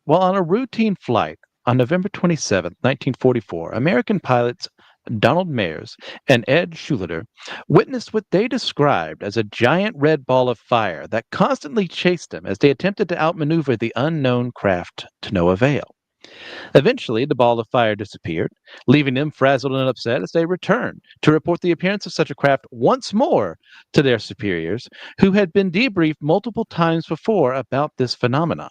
While on a routine flight on November 27, 1944, American pilots Donald Mayers and Ed Schulater witnessed what they described as a giant red ball of fire that constantly chased them as they attempted to outmaneuver the unknown craft to no avail. Eventually, the ball of fire disappeared, leaving them frazzled and upset as they returned to report the appearance of such a craft once more to their superiors, who had been debriefed multiple times before about this phenomenon.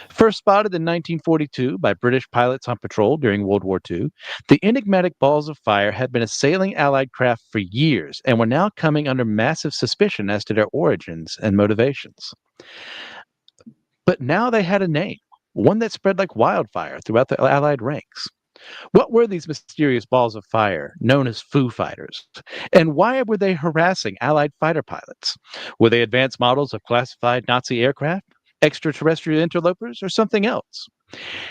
First spotted in 1942 by British pilots on patrol during World War II, the enigmatic balls of fire had been assailing Allied craft for years and were now coming under massive suspicion as to their origins and motivations. But now they had a name, one that spread like wildfire throughout the Allied ranks. What were these mysterious balls of fire known as Foo Fighters? And why were they harassing Allied fighter pilots? Were they advanced models of classified Nazi aircraft, extraterrestrial interlopers, or something else?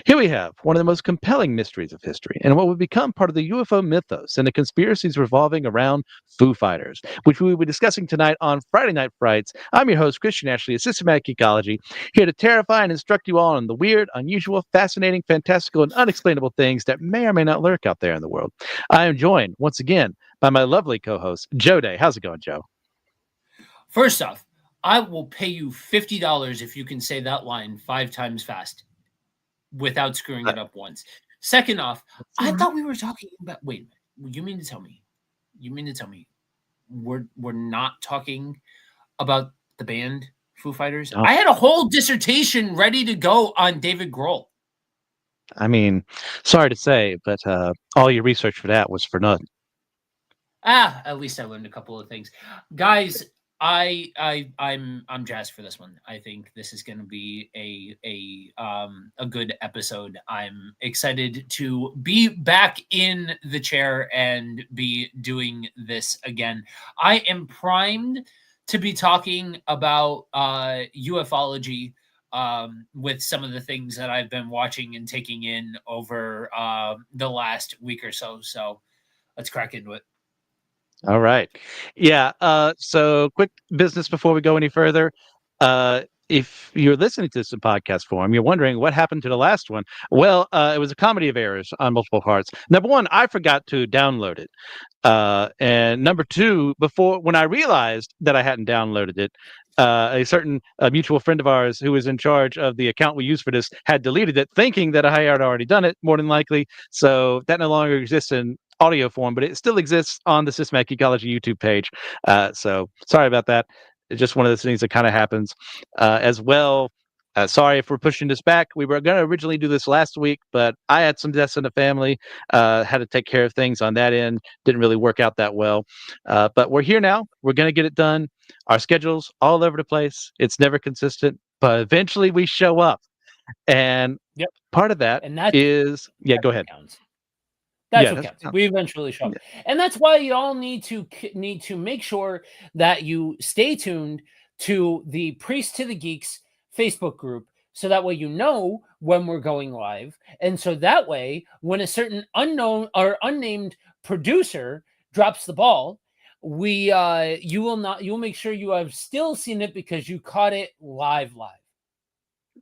Here we have one of the most compelling mysteries of history, and what would become part of the UFO mythos and the conspiracies revolving around Foo Fighters, which we will be discussing tonight on Friday Night Frights. I'm your host, Christian Ashley of Systematic Ecology, here to terrify and instruct you all on the weird, unusual, fascinating, fantastical, and unexplainable things that may or may not lurk out there in the world. I am joined once again by my lovely co-host, Joe Day. How's it going, Joe? First off, I will pay you $50 if you can say that line 5 times fast without screwing Uh, it up once. Second off, I Mhm. thought we were talking about. Wait, you mean to tell me? You mean to tell me we're not talking about the band Foo Fighters? Oh, I had a whole dissertation ready to go on David Grohl. I mean, sorry to say, but all your research for that was for nothing. At least I learned a couple of things, guys. I'm jazzed for this one. I think this is going to be a good episode. I'm excited to be back in the chair and be doing this again. I am primed to be talking about ufology with some of the things that I've been watching and taking in over the last week or so. So let's crack into it. All right. Yeah. So quick business before we go any further. Uh, if you're listening to this in podcast form, you're wondering what happened to the last one. Well, it was a comedy of errors on multiple parts. Number one, I forgot to download it. And number two, before when I realized that I hadn't downloaded it, a certain mutual friend of ours who was in charge of the account we used for this had deleted it, thinking that I had already done it, more than likely. So that no longer exists in audio form, but it still exists on the Systematic Ecology YouTube page. So sorry about that. It's just one of those things that kind of happens. As well, sorry if we're pushing this back. We were going to originally do this last week, but I had some deaths in the family, had to take care of things on that end. Didn't really work out that well. But we're here now. We're going to get it done. Our schedule's all over the place. It's never consistent, but eventually we show up. And Yep. part of that And that's is, yeah, that's go what ahead. counts. That's Yeah, what that's counts. We eventually show yeah. up, and that's why you all need to make sure that you stay tuned to the Priest to the Geeks Facebook group, so that way you know when we're going live, and so that way when a certain unknown or unnamed producer drops the ball, we you will not you'll make sure you have still seen it because you caught it live.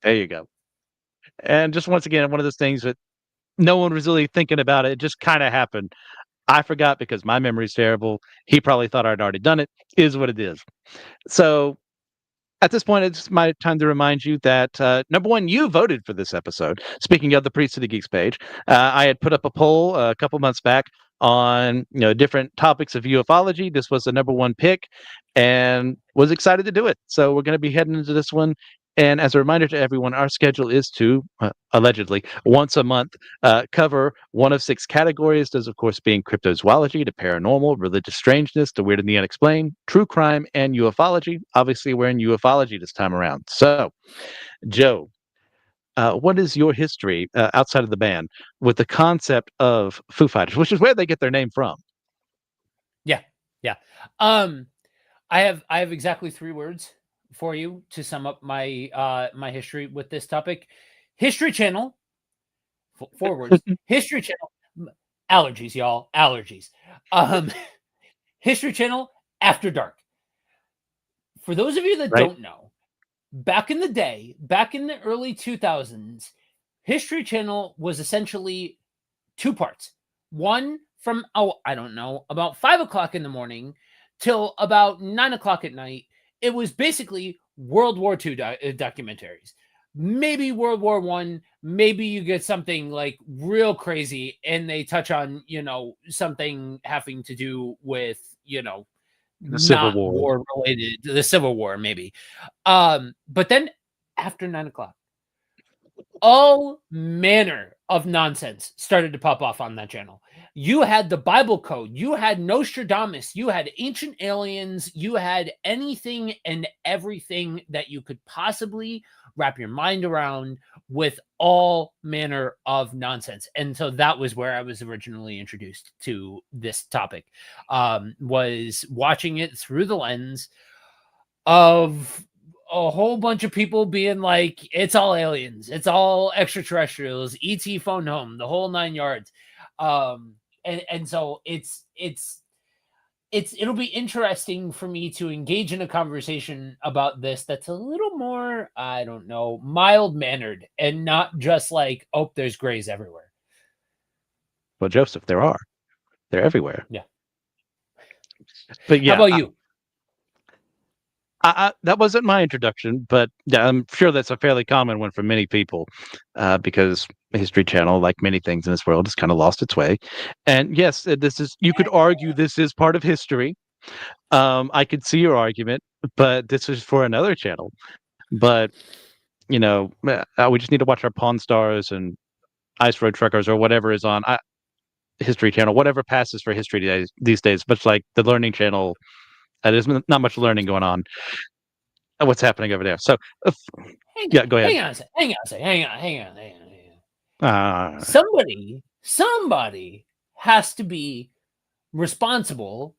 There you go. And just once again, one of those things that no one was really thinking about it. It just kind of happened. I forgot because my memory's terrible. He probably thought I'd already done it. Is what it is. So at this point, it's my time to remind you that number one, you voted for this episode. Speaking of the Priest of the Geeks page, I had put up a poll a couple months back on different topics of ufology. This was the number one pick, and was excited to do it. So we're going to be heading into this one. And as a reminder to everyone, our schedule is to allegedly once a month cover one of six categories. Those, of course, being cryptozoology, the paranormal, religious strangeness, the weird and the unexplained, true crime, and ufology. Obviously, we're in ufology this time around. So, Joe, what is your history outside of the band with the concept of Foo Fighters, which is where they get their name from? Yeah, yeah. Um, I have exactly 3 words for you to sum up my history with this topic. History Channel, 4 words. History Channel, allergies, y'all, allergies. Um, History Channel After Dark. For those of you that Right? don't know, back in the day, back in the early 2000s, History Channel was essentially two parts. One from, oh, I don't know, about 5 o'clock in the morning till about 9 o'clock at night. It was basically World War II documentaries. Maybe World War One. Maybe you get something like real crazy, and they touch on something having to do with The Civil not War. war related, the Civil War maybe. But then after 9 o'clock, all manner of nonsense started to pop off on that channel. You had the Bible Code, you had Nostradamus, you had ancient aliens, you had anything and everything that you could possibly wrap your mind around, with all manner of nonsense. And so that was where I was originally introduced to this topic, was watching it through the lens of a whole bunch of people being like, it's all aliens, it's all extraterrestrials, ET phone home, the whole 9 yards. And so it'll be interesting for me to engage in a conversation about this that's a little more, I don't know, mild mannered, and not just like, oh, there's grays everywhere. Well, Joseph, they're everywhere. Yeah. But How yeah, about you? that wasn't my introduction, but yeah, I'm sure that's a fairly common one for many people, because History Channel, like many things in this world, has kind of lost its way. And yes, this is, you could argue this is part of history. I could see your argument, but this is for another channel. But we just need to watch our Pawn Stars and Ice Road Truckers or whatever is on History Channel, whatever passes for history these days. Much like the Learning Channel, there's not much learning going on. What's happening over there? So, yeah, go ahead. Hang on a sec. Hang on a sec. Hang on. Uh, Somebody has to be responsible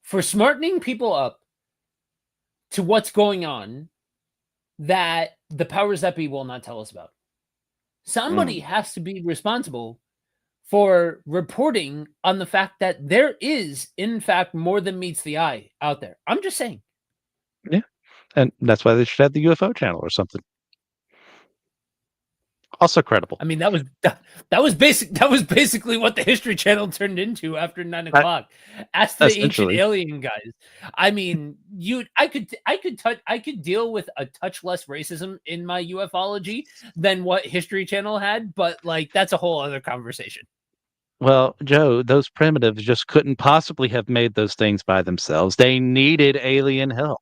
for smartening people up to what's going on that the powers that be will not tell us about. Somebody has to be responsible for reporting on the fact that there is, in fact, more than meets the eye out there. I'm just saying. yeah, and that's why they should have the UFO channel or something. Also credible. I mean, that was basically what the History Channel turned into after 9 o'clock. Ask the ancient Essentially. alien guys. I mean, I could deal with a touch less racism in my ufology than what History Channel had, but like that's a whole other conversation. Well, Joe, those primitives just couldn't possibly have made those things by themselves. They needed alien help.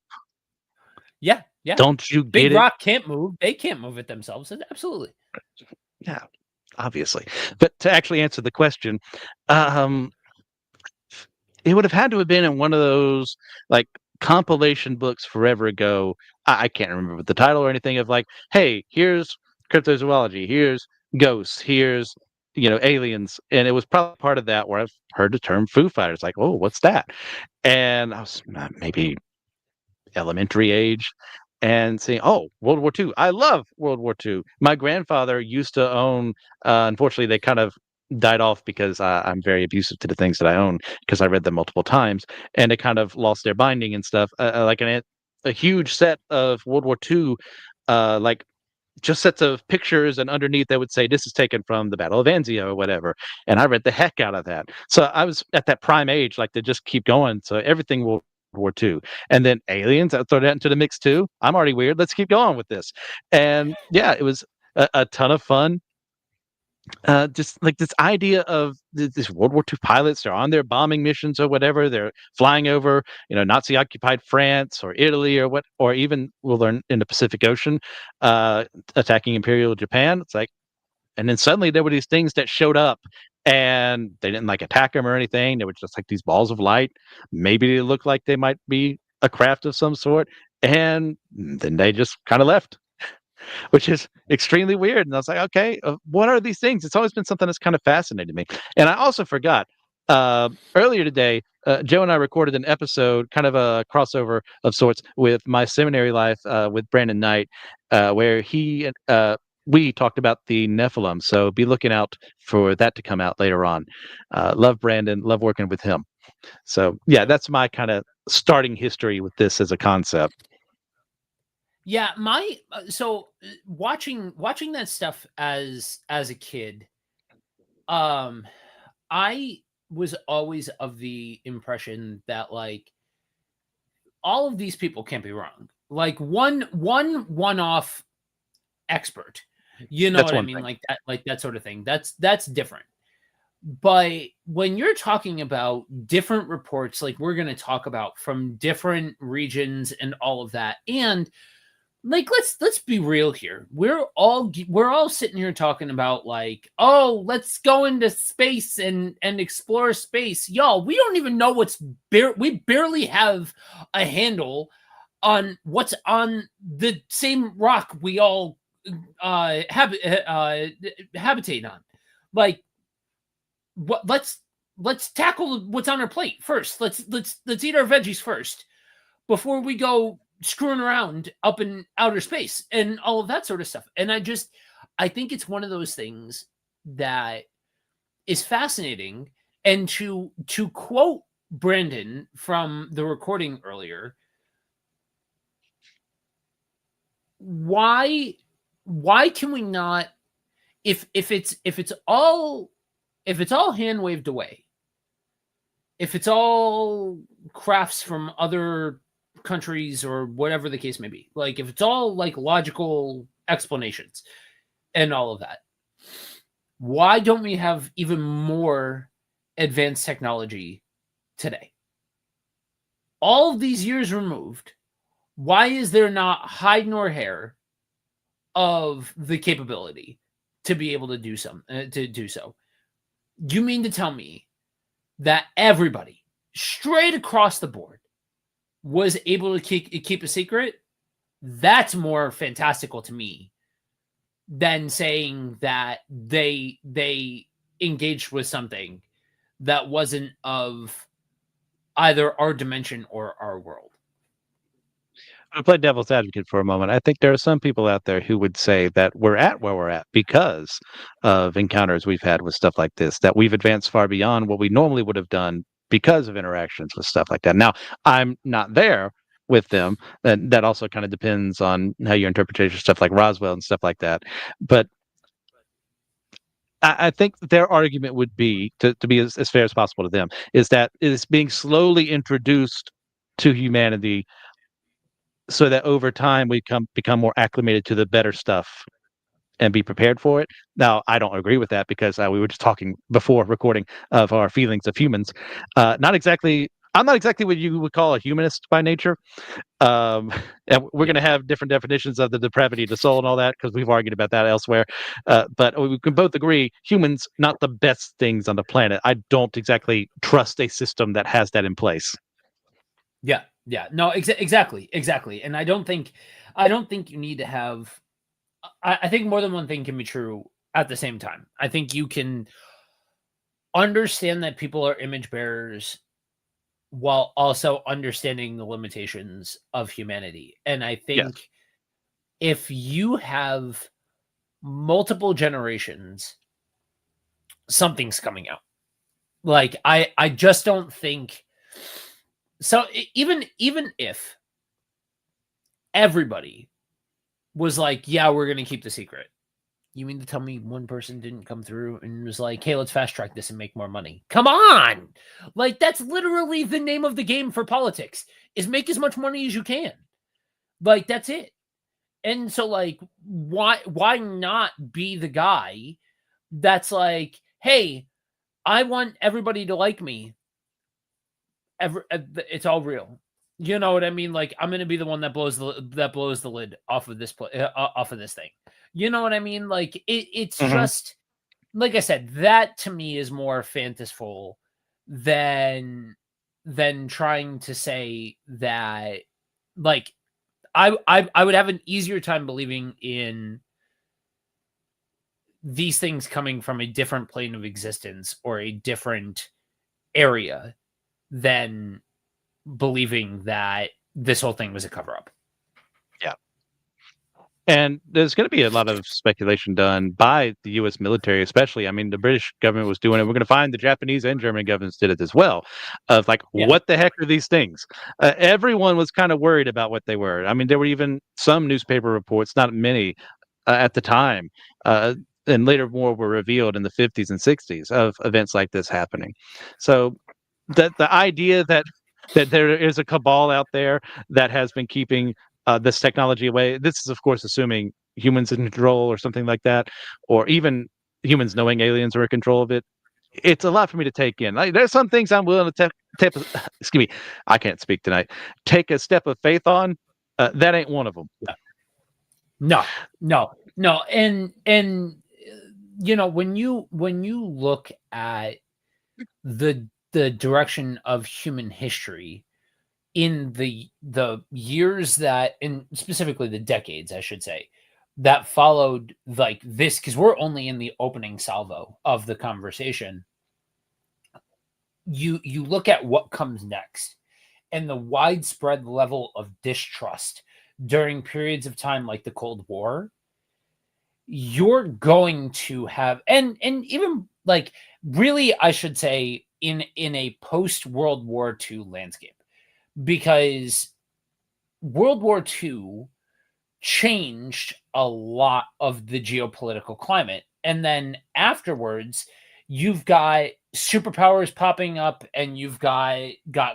Yeah. Don't you get Big it? Rock can't move. They can't move it themselves. Absolutely. Yeah, obviously. But to actually answer the question, um, it would have had to have been in one of those like compilation books forever ago. I can't remember the title or anything of like, hey, here's cryptozoology, here's ghosts, here's aliens, and it was probably part of that where I've heard the term Foo Fighters. Like, oh, what's that? And I was maybe elementary age and saying, "Oh, World War II. I love World War II." My grandfather used to own. Unfortunately, they kind of died off because I'm very abusive to the things that I own because I read them multiple times, and they kind of lost their binding and stuff. Like a huge set of World War II, like just sets of pictures, and underneath they would say this is taken from the Battle of Anzio or whatever. And I read the heck out of that. So I was at that prime age, like to just keep going. So everything World War II. And then aliens, I throw that into the mix too. I'm already weird. Let's keep going with this. And yeah, it was a ton of fun. Just like this idea of this World War II pilots, they're on their bombing missions or whatever. They're flying over, Nazi occupied France or Italy or what, or even we'll learn in the Pacific Ocean, attacking Imperial Japan. It's like, and then suddenly there were these things that showed up and they didn't like attack them or anything. They were just like these balls of light. Maybe they looked like they might be a craft of some sort. And then they just kind of left, which is extremely weird. And I was like, okay, what are these things? It's always been something that's kind of fascinated me. And I also forgot earlier today, Joe and I recorded an episode, kind of a crossover of sorts, with my seminary life with Brandon Knight, where we talked about the Nephilim. So be looking out for that to come out later on. Love Brandon, love working with him. So yeah, that's my kind of starting history with this as a concept. Yeah, my so watching that stuff as a kid, um, I was always of the impression that like all of these people can't be wrong. Like one-off expert, you know That's what I one mean? thing. Like that sort of thing. That's different. But when you're talking about different reports, like we're going to talk about from different regions and all of that, and like let's be real here. We're all sitting here talking about like, oh, let's go into space and explore space. Y'all, we don't even know we barely have a handle on what's on the same rock we all habitate on. Like what let's tackle what's on our plate first. Let's eat our veggies first before we go screwing around up in outer space and all of that sort of stuff. And I think it's one of those things that is fascinating. And to quote Brandon from the recording earlier, why can we not, if it's all hand waved away, if it's all crafts from other countries or whatever the case may be, like if it's all like logical explanations and all of that, why don't we have even more advanced technology today? All of these years removed, why is there not hide nor hair of the capability to be able to do so? You mean to tell me that everybody straight across the board was able to keep a secret? That's more fantastical to me than saying that they engaged with something that wasn't of either our dimension or our world. To play devil's advocate for a moment, I think there are some people out there who would say that we're at where we're at because of encounters we've had with stuff like this, that we've advanced far beyond what we normally would have done because of interactions with stuff like that. Now, I'm not there with them. That also kind of depends on how you interpret stuff like Roswell and stuff like that. But I think their argument would be to be as fair as possible to them is that it is being slowly introduced to humanity so that over time we become more acclimated to the better stuff and be prepared for it. Now, I don't agree with that because we were just talking before recording of our feelings of humans. Not exactly. I'm not exactly what you would call a humanist by nature. Um, and we're going Yeah. to have different definitions of the depravity of the soul and all that because we've argued about that elsewhere. But we can both agree humans not the best things on the planet. I don't exactly trust a system that has that in place. Yeah. Yeah. No, exactly. Exactly. And I don't think you need to have I think more than one thing can be true at the same time. I think you can understand that people are image bearers while also understanding the limitations of humanity. And I Yes. think if you have multiple generations, something's coming out. Like I just don't think so. Even if everybody was like, yeah, we're gonna keep the secret. You mean to tell me one person didn't come through and was like, hey, let's fast track this and make more money? Come on! Like that's literally the name of the game for politics is make as much money as you can. Like that's it. And so like why not be the guy that's like, hey, I want everybody to like me. It's all real. You know what I mean? Like I'm gonna be the one that blows the lid off of off of this thing. You know what I mean? Like it's Hmm. just like I said. That to me is more fantastical than trying to say that. Like I would have an easier time believing in these things coming from a different plane of existence or a different area than believing that this whole thing was a cover up. Yeah. And there's going to be a lot of speculation done by the U.S. military, especially. I mean, the British government was doing it. We're going to find the Japanese and German governments did it as well. Of like, Yeah. what the heck are these things? Everyone was kind of worried about what they were. I mean, there were even some newspaper reports, not many, at the time, uh, and later more were revealed in the 50s and 60s of events like this happening. So the idea that there is a cabal out there that has been keeping this technology away. This is, of course, assuming humans in control or something like that, or even humans knowing aliens are in control of it. It's a lot for me to take in. Like, there's some things I'm willing to take. Excuse me, I can't speak tonight. Take a step of faith on. That ain't one of them. Yeah. No, no, no. And when you look at the direction of human history in the years that, and specifically the decades, I should say, that followed like this, because we're only in the opening salvo of the conversation. You look at what comes next and the widespread level of distrust during periods of time like the Cold War. You're going to have, and even like, really, I should say, in a post World War II landscape, because World War II changed a lot of the geopolitical climate. And then afterwards, you've got superpowers popping up, and you've got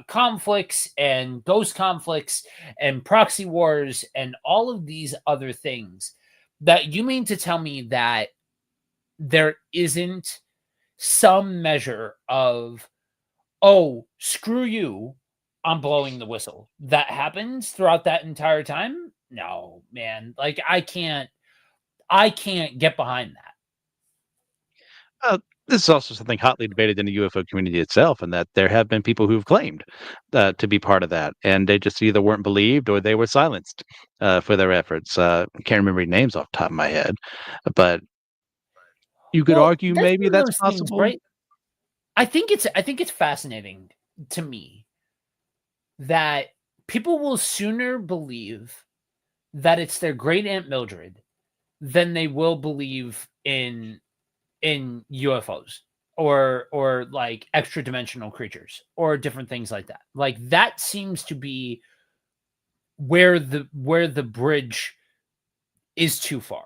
conflicts and ghost conflicts and proxy wars and all of these other things. That you mean to tell me that there isn't some measure of, oh, screw you, I'm blowing the whistle, that happens throughout that entire time? No, man. Like, I can't get behind that. Uh, this is also something hotly debated in the UFO community itself, and that there have been people who've claimed to be part of that, and they just either weren't believed or they were silenced for their efforts. I can't remember any names off the top of my head, but you could Well, argue that's maybe one of that's those things, possible. right? I think it's fascinating to me that people will sooner believe that it's their great aunt Mildred than they will believe in UFOs or like extra dimensional creatures or different things like that. Like, that seems to be where the bridge is too far.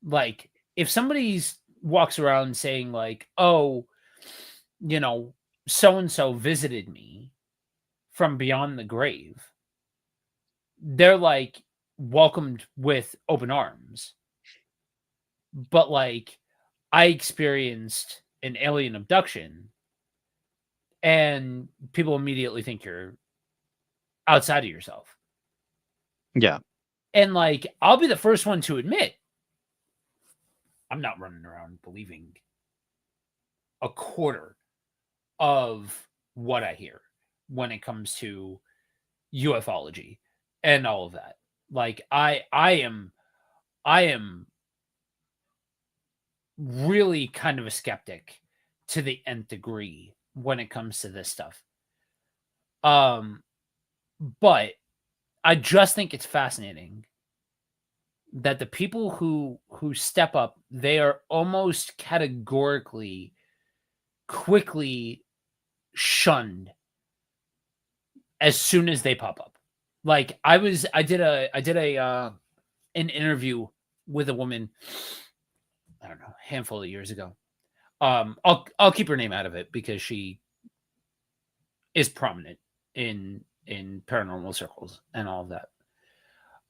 Like, if somebody's walks around saying like, "Oh, you know, so and so visited me from beyond the grave," they're like welcomed with open arms. But like, I experienced an alien abduction, and people immediately think you're outside of yourself. Yeah, And like, I'll be the first one to admit, I'm not running around believing a quarter of what I hear when it comes to ufology and all of that. Like, I am really kind of a skeptic to the nth degree when it comes to this stuff. Um, but I just think it's fascinating that the people who step up, they are almost categorically quickly shunned as soon as they pop up. Like, I did a an interview with a woman, I don't know, a handful of years ago. I'll keep her name out of it because she is prominent in paranormal circles and all of that.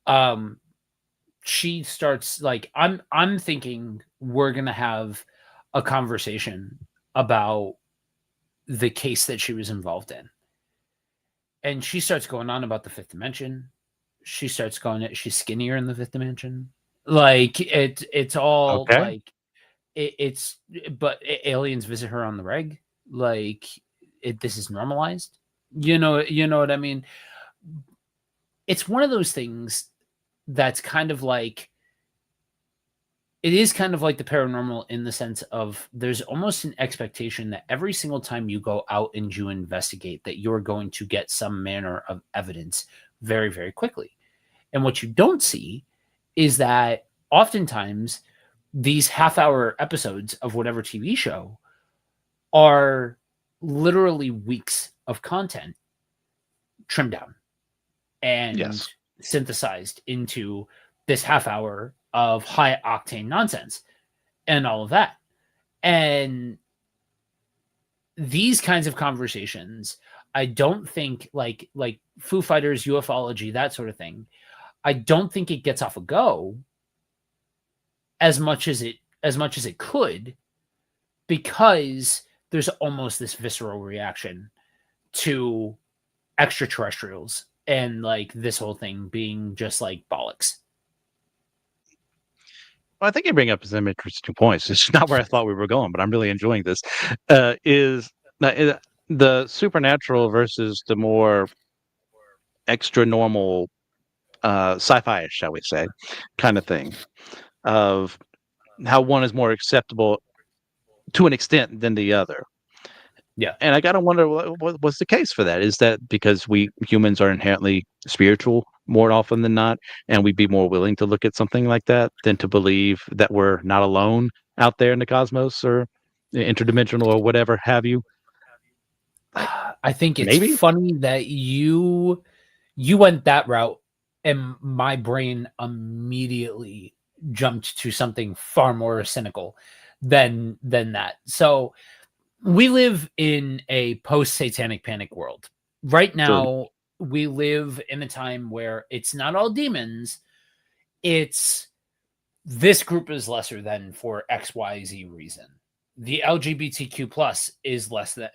Um, she starts like, I'm thinking we're gonna have a conversation about the case that she was involved in. And she starts going on about the fifth dimension. She starts going, she's skinnier in the fifth dimension. Like, it's all okay. like, it's, but aliens visit her on the reg. Like, this is normalized. You know what I mean? It's one of those things that's kind of like, it is kind of like the paranormal in the sense of there's almost an expectation that every single time you go out and you investigate that you're going to get some manner of evidence very, very quickly. And what you don't see is that oftentimes these half-hour episodes of whatever TV show are literally weeks of content trimmed down and Yes. synthesized into this half hour of high octane nonsense and all of that. And these kinds of conversations, I don't think like Foo Fighters, ufology, that sort of thing, I don't think it gets off a go as much as it could, because there's almost this visceral reaction to extraterrestrials and like this whole thing being just like bollocks. Well, I think you bring up some interesting points. It's not where I thought we were going, but I'm really enjoying this. Is the supernatural versus the more extra normal, sci-fi, shall we say, kind of thing, of how one is more acceptable to an extent than the other. Yeah. And I gotta wonder what's the case for that. Is that because we humans are inherently spiritual more often than not, and we'd be more willing to look at something like that than to believe that we're not alone out there in the cosmos or interdimensional or whatever have you? Like I think it's maybe? funny that you went that route, and my brain immediately jumped to something far more cynical than that. So we live in a post-satanic panic world. Right Sure. now, we live in a time where it's not all demons, it's this group is lesser than for XYZ reason. The LGBTQ plus is less than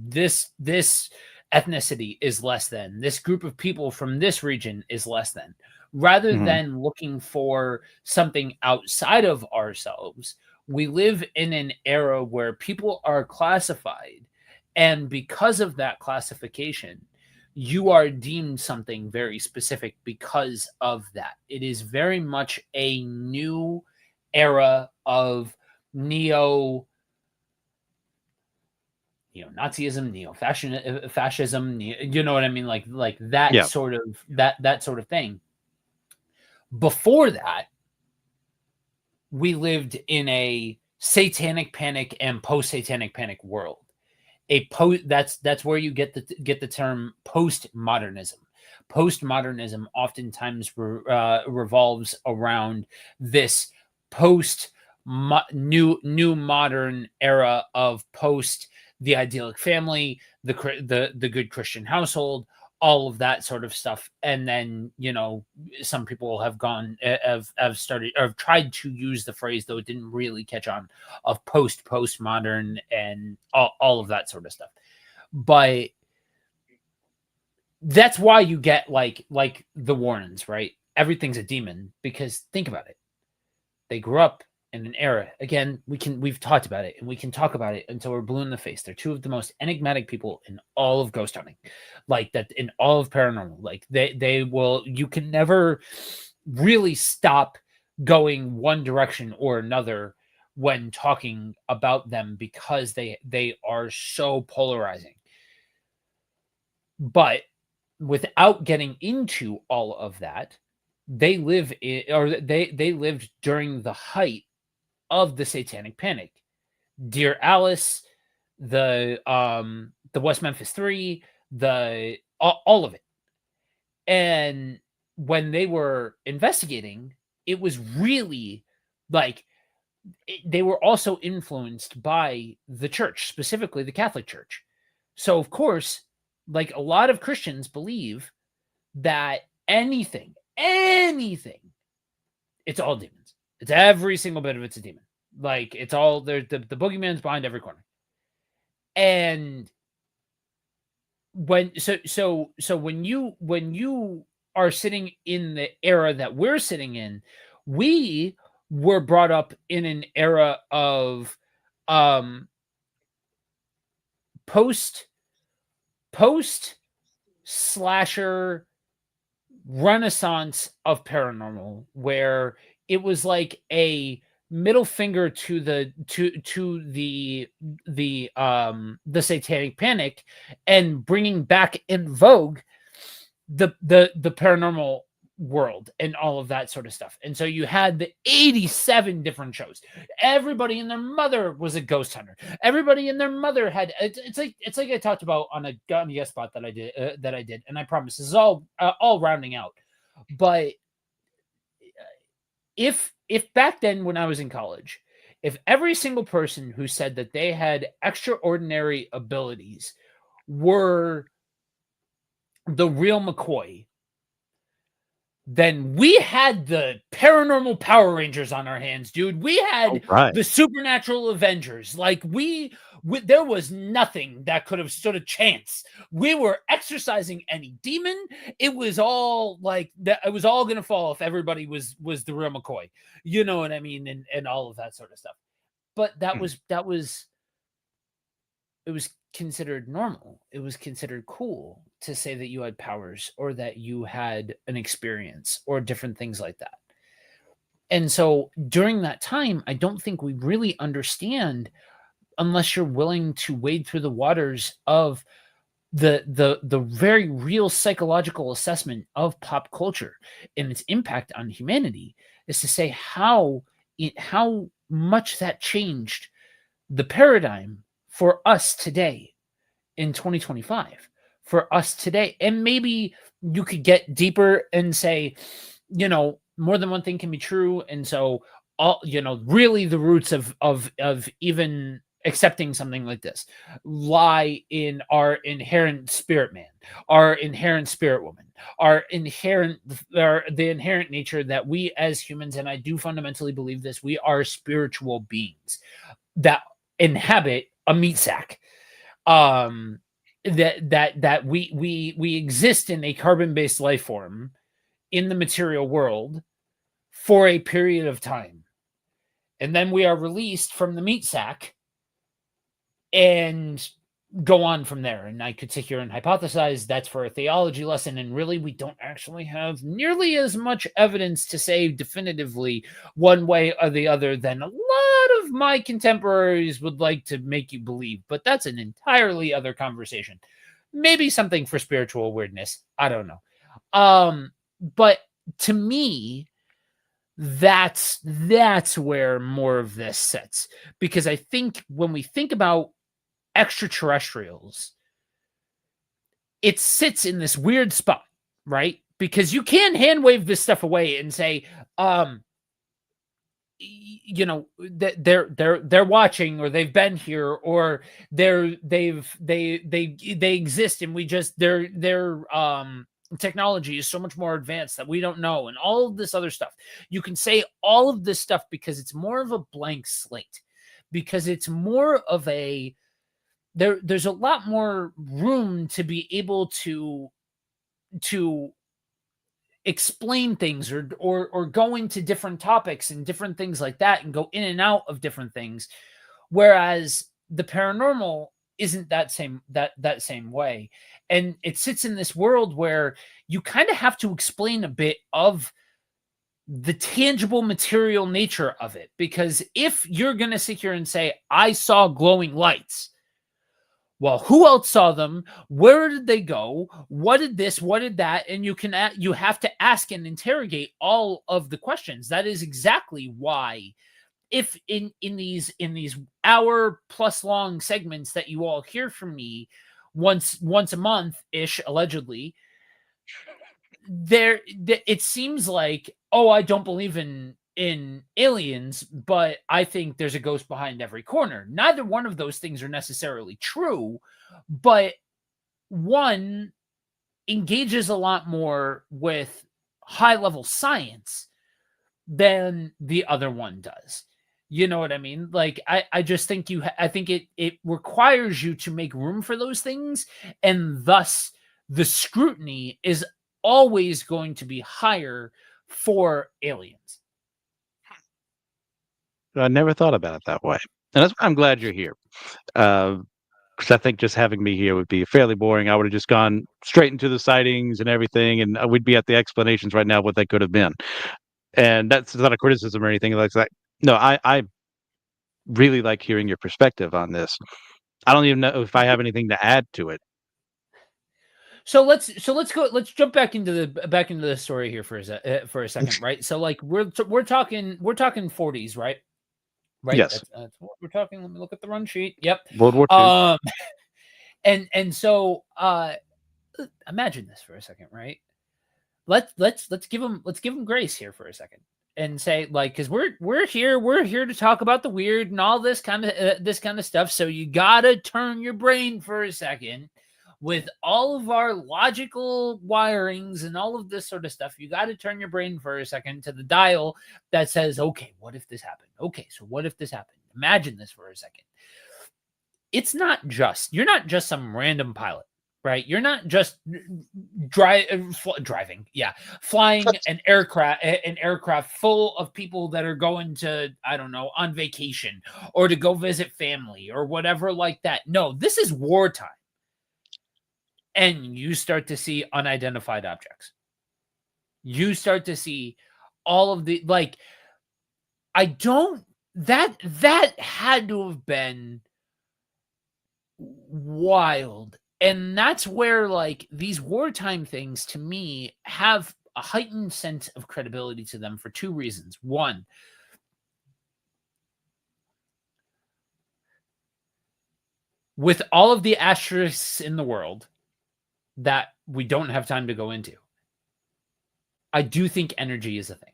this ethnicity is less than this group of people from this region is less than, rather Mhm. than looking for something outside of ourselves. We live in an era where people are classified, and because of that classification, you are deemed something very specific because of that. It is very much a new era of neo neo-Nazism, fascism, you know what I mean? Like that Yeah. sort of that sort of thing. Before that, we lived in a satanic panic and post-satanic panic world. That's where you get the term postmodernism. Postmodernism oftentimes revolves around this post new modern era of post the idyllic family, the good Christian household, all of that sort of stuff. And then some people have started or have tried to use the phrase, though it didn't really catch on, of postmodern and all of that sort of stuff. But that's why you get like the Warrens, right? Everything's a demon, because think about it. They grew up in an era. Again, we've talked about it, and we can talk about it until we're blue in the face. They're two of the most enigmatic people in all of ghost hunting, like that, in all of paranormal. Like they will, you can never really stop going one direction or another when talking about them, because they are so polarizing. But without getting into all of that, they lived during the height of the satanic panic. Dear Alice, the West Memphis 3, the all of it. And when they were investigating, it was really like they were also influenced by the church, specifically the Catholic Church. So of course, like a lot of Christians believe that anything, it's all demons. It's every single bit of it's a demon. Like it's all there. The boogeyman's behind every corner. And when you are sitting in the era that we're sitting in, we were brought up in an era of um post post slasher renaissance of paranormal, where it was like a middle finger to the satanic panic, and bringing back in vogue the paranormal world and all of that sort of stuff. And so you had the 87 different shows. Everybody and their mother was a ghost hunter. Everybody and their mother had it's like I talked about on a gun yes spot that I did, and I promise this is all rounding out. But if back then when I was in college, if every single person who said that they had extraordinary abilities were the real McCoy, then we had the paranormal Power Rangers on our hands, dude. We Oh, had right. the supernatural Avengers. Like there was nothing that could have stood a chance. We were exercising any demon. It was all like that. It was all gonna fall if everybody was the real McCoy. You know what I mean, and all of that sort of stuff. But Hmm. it was considered normal. It was considered cool to say that you had powers or that you had an experience or different things like that. And so during that time, I don't think we really understand unless you're willing to wade through the waters of the very real psychological assessment of pop culture and its impact on humanity is to say how much that changed the paradigm for us today in 2025 for us today. And maybe you could get deeper and say, more than one thing can be true. And so all, really the roots of even accepting something like this lie in our inherent spirit man, our inherent spirit woman, the inherent nature that we as humans, and I do fundamentally believe this, we are spiritual beings that inhabit a meat sack. um that we exist in a carbon-based life form in the material world for a period of time, and then we are released from the meat sack and go on from there. And I could sit here and hypothesize that's for a theology lesson, and really we don't actually have nearly as much evidence to say definitively one way or the other than a lot of my contemporaries would like to make you believe. But that's an entirely other conversation. Maybe something for spiritual weirdness, I don't know. But to me, that's where more of this sits, because I think when we think about extraterrestrials, it sits in this weird spot, right? Because you can hand wave this stuff away and say, they're watching, or they've been here, or they exist, and we just their technology is so much more advanced that we don't know, and all of this other stuff. You can say all of this stuff because it's more of a blank slate, because it's more of a there's a lot more room to be able to explain things, or go into different topics and different things like that, and go in and out of different things, whereas the paranormal isn't that same way. And it sits in this world where you kind of have to explain a bit of the tangible material nature of it, because if you're going to sit here and say I saw glowing lights, well, who else saw them? Where did they go? What did this? What did that? And you have to ask and interrogate all of the questions. That is exactly why, if in these hour plus long segments that you all hear from me once a month ish, allegedly, it seems like, oh, I don't believe in aliens, but I think there's a ghost behind every corner. Neither one of those things are necessarily true, but one engages a lot more with high level science than the other one does. You know what I mean? Like I just think I think it requires you to make room for those things, and thus the scrutiny is always going to be higher for aliens. I never thought about it that way, and that's why I'm glad you're here. Because I think just having me here would be fairly boring. I would have just gone straight into the sightings and everything, and we'd be at the explanations right now of what they could have been. And that's not a criticism or anything like that. No, I really like hearing your perspective on this. I don't even know if I have anything to add to it. let's jump back into the story here for a second, right? So like we're talking 40s, right? Right. Yes, That's what we're talking. Let me look at the run sheet. Yep. World War II. Um, and so imagine this for a second, right? Let's give them grace here for a second and say like because we're here to talk about the weird and all this kind of stuff. So you gotta turn your brain for a second with all of our logical wirings and all of this sort of stuff. You got to turn your brain for a second to the dial that says, okay, what if this happened? Okay, so what if this happened? Imagine this for a second. You're not just some random pilot, right? You're not just driving, yeah, flying an aircraft full of people that are going to, I don't know, on vacation or to go visit family or whatever like that. No, this is wartime. And you start to see unidentified objects. You start to see all of the like I don't that had to have been wild. And that's where like these wartime things to me have a heightened sense of credibility to them for two reasons. One, with all of the asterisks in the world that we don't have time to go into, I do think energy is a thing.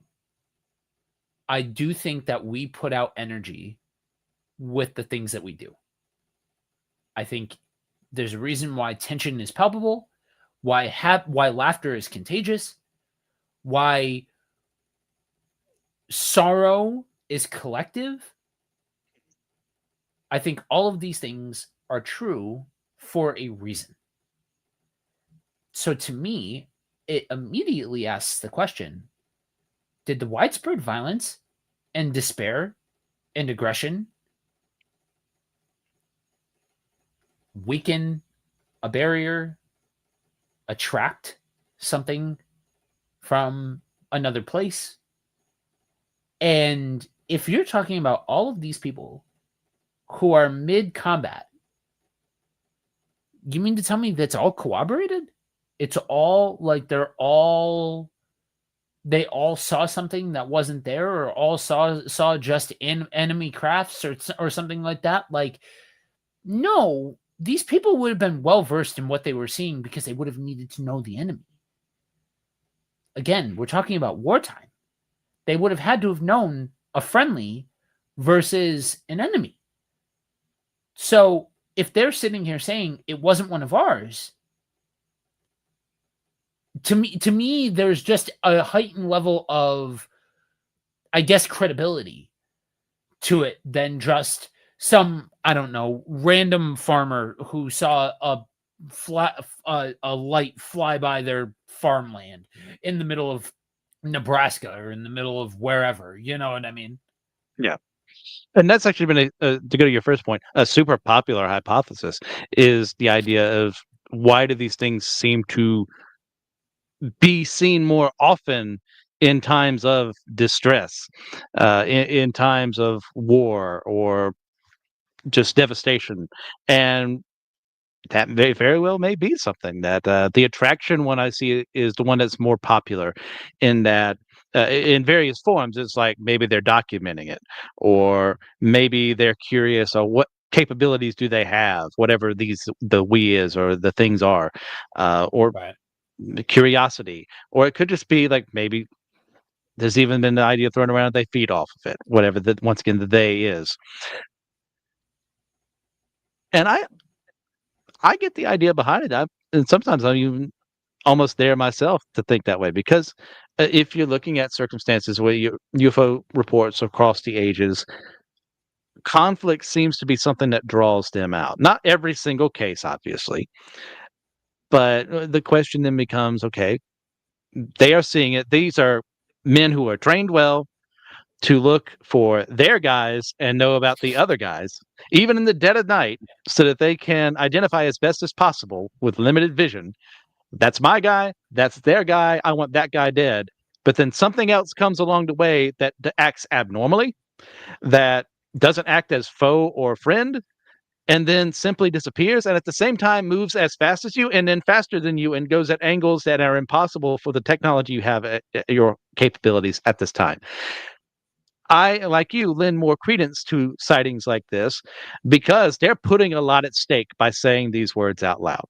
I do think that we put out energy with the things that we do. I think there's a reason why tension is palpable, why laughter is contagious, why sorrow is collective. I think all of these things are true for a reason. So to me, it immediately asks the question, did the widespread violence and despair and aggression weaken a barrier, attract something from another place? And if you're talking about all of these people who are mid combat, you mean to tell me that's all corroborated? It's all like they all saw something that wasn't there, or all saw just enemy crafts or something like that. Like, no, these people would have been well versed in what they were seeing because they would have needed to know the enemy. Again, we're talking about wartime. They would have had to have known a friendly versus an enemy. So if they're sitting here saying it wasn't one of ours, to me, there's just a heightened level of, I guess, credibility to it than just some, I don't know, random farmer who saw a light fly by their farmland in the middle of Nebraska or in the middle of wherever. You know what I mean? Yeah. And that's actually been to go to your first point, a super popular hypothesis is the idea of why do these things seem to be seen more often in times of distress, in times of war or just devastation, and that may very well may be something that the attraction one I see is the one that's more popular, in that in various forms. It's like maybe they're documenting it, or maybe they're curious, or what capabilities do they have, whatever the we is or the things are, or Right. the curiosity, or it could just be like maybe there's even been the idea thrown around they feed off of it, whatever that once again the they is. And I get the idea behind it. And sometimes I'm even almost there myself to think that way because if you're looking at circumstances where UFO reports across the ages, conflict seems to be something that draws them out. Not every single case, obviously, but the question then becomes, okay, they are seeing it. These are men who are trained well to look for their guys and know about the other guys, even in the dead of night, so that they can identify as best as possible with limited vision. That's my guy. That's their guy. I want that guy dead. But then something else comes along the way that acts abnormally, that doesn't act as foe or friend, and then simply disappears, and at the same time moves as fast as you and then faster than you, and goes at angles that are impossible for the technology you have at your capabilities at this time. I, like you, lend more credence to sightings like this because they're putting a lot at stake by saying these words out loud.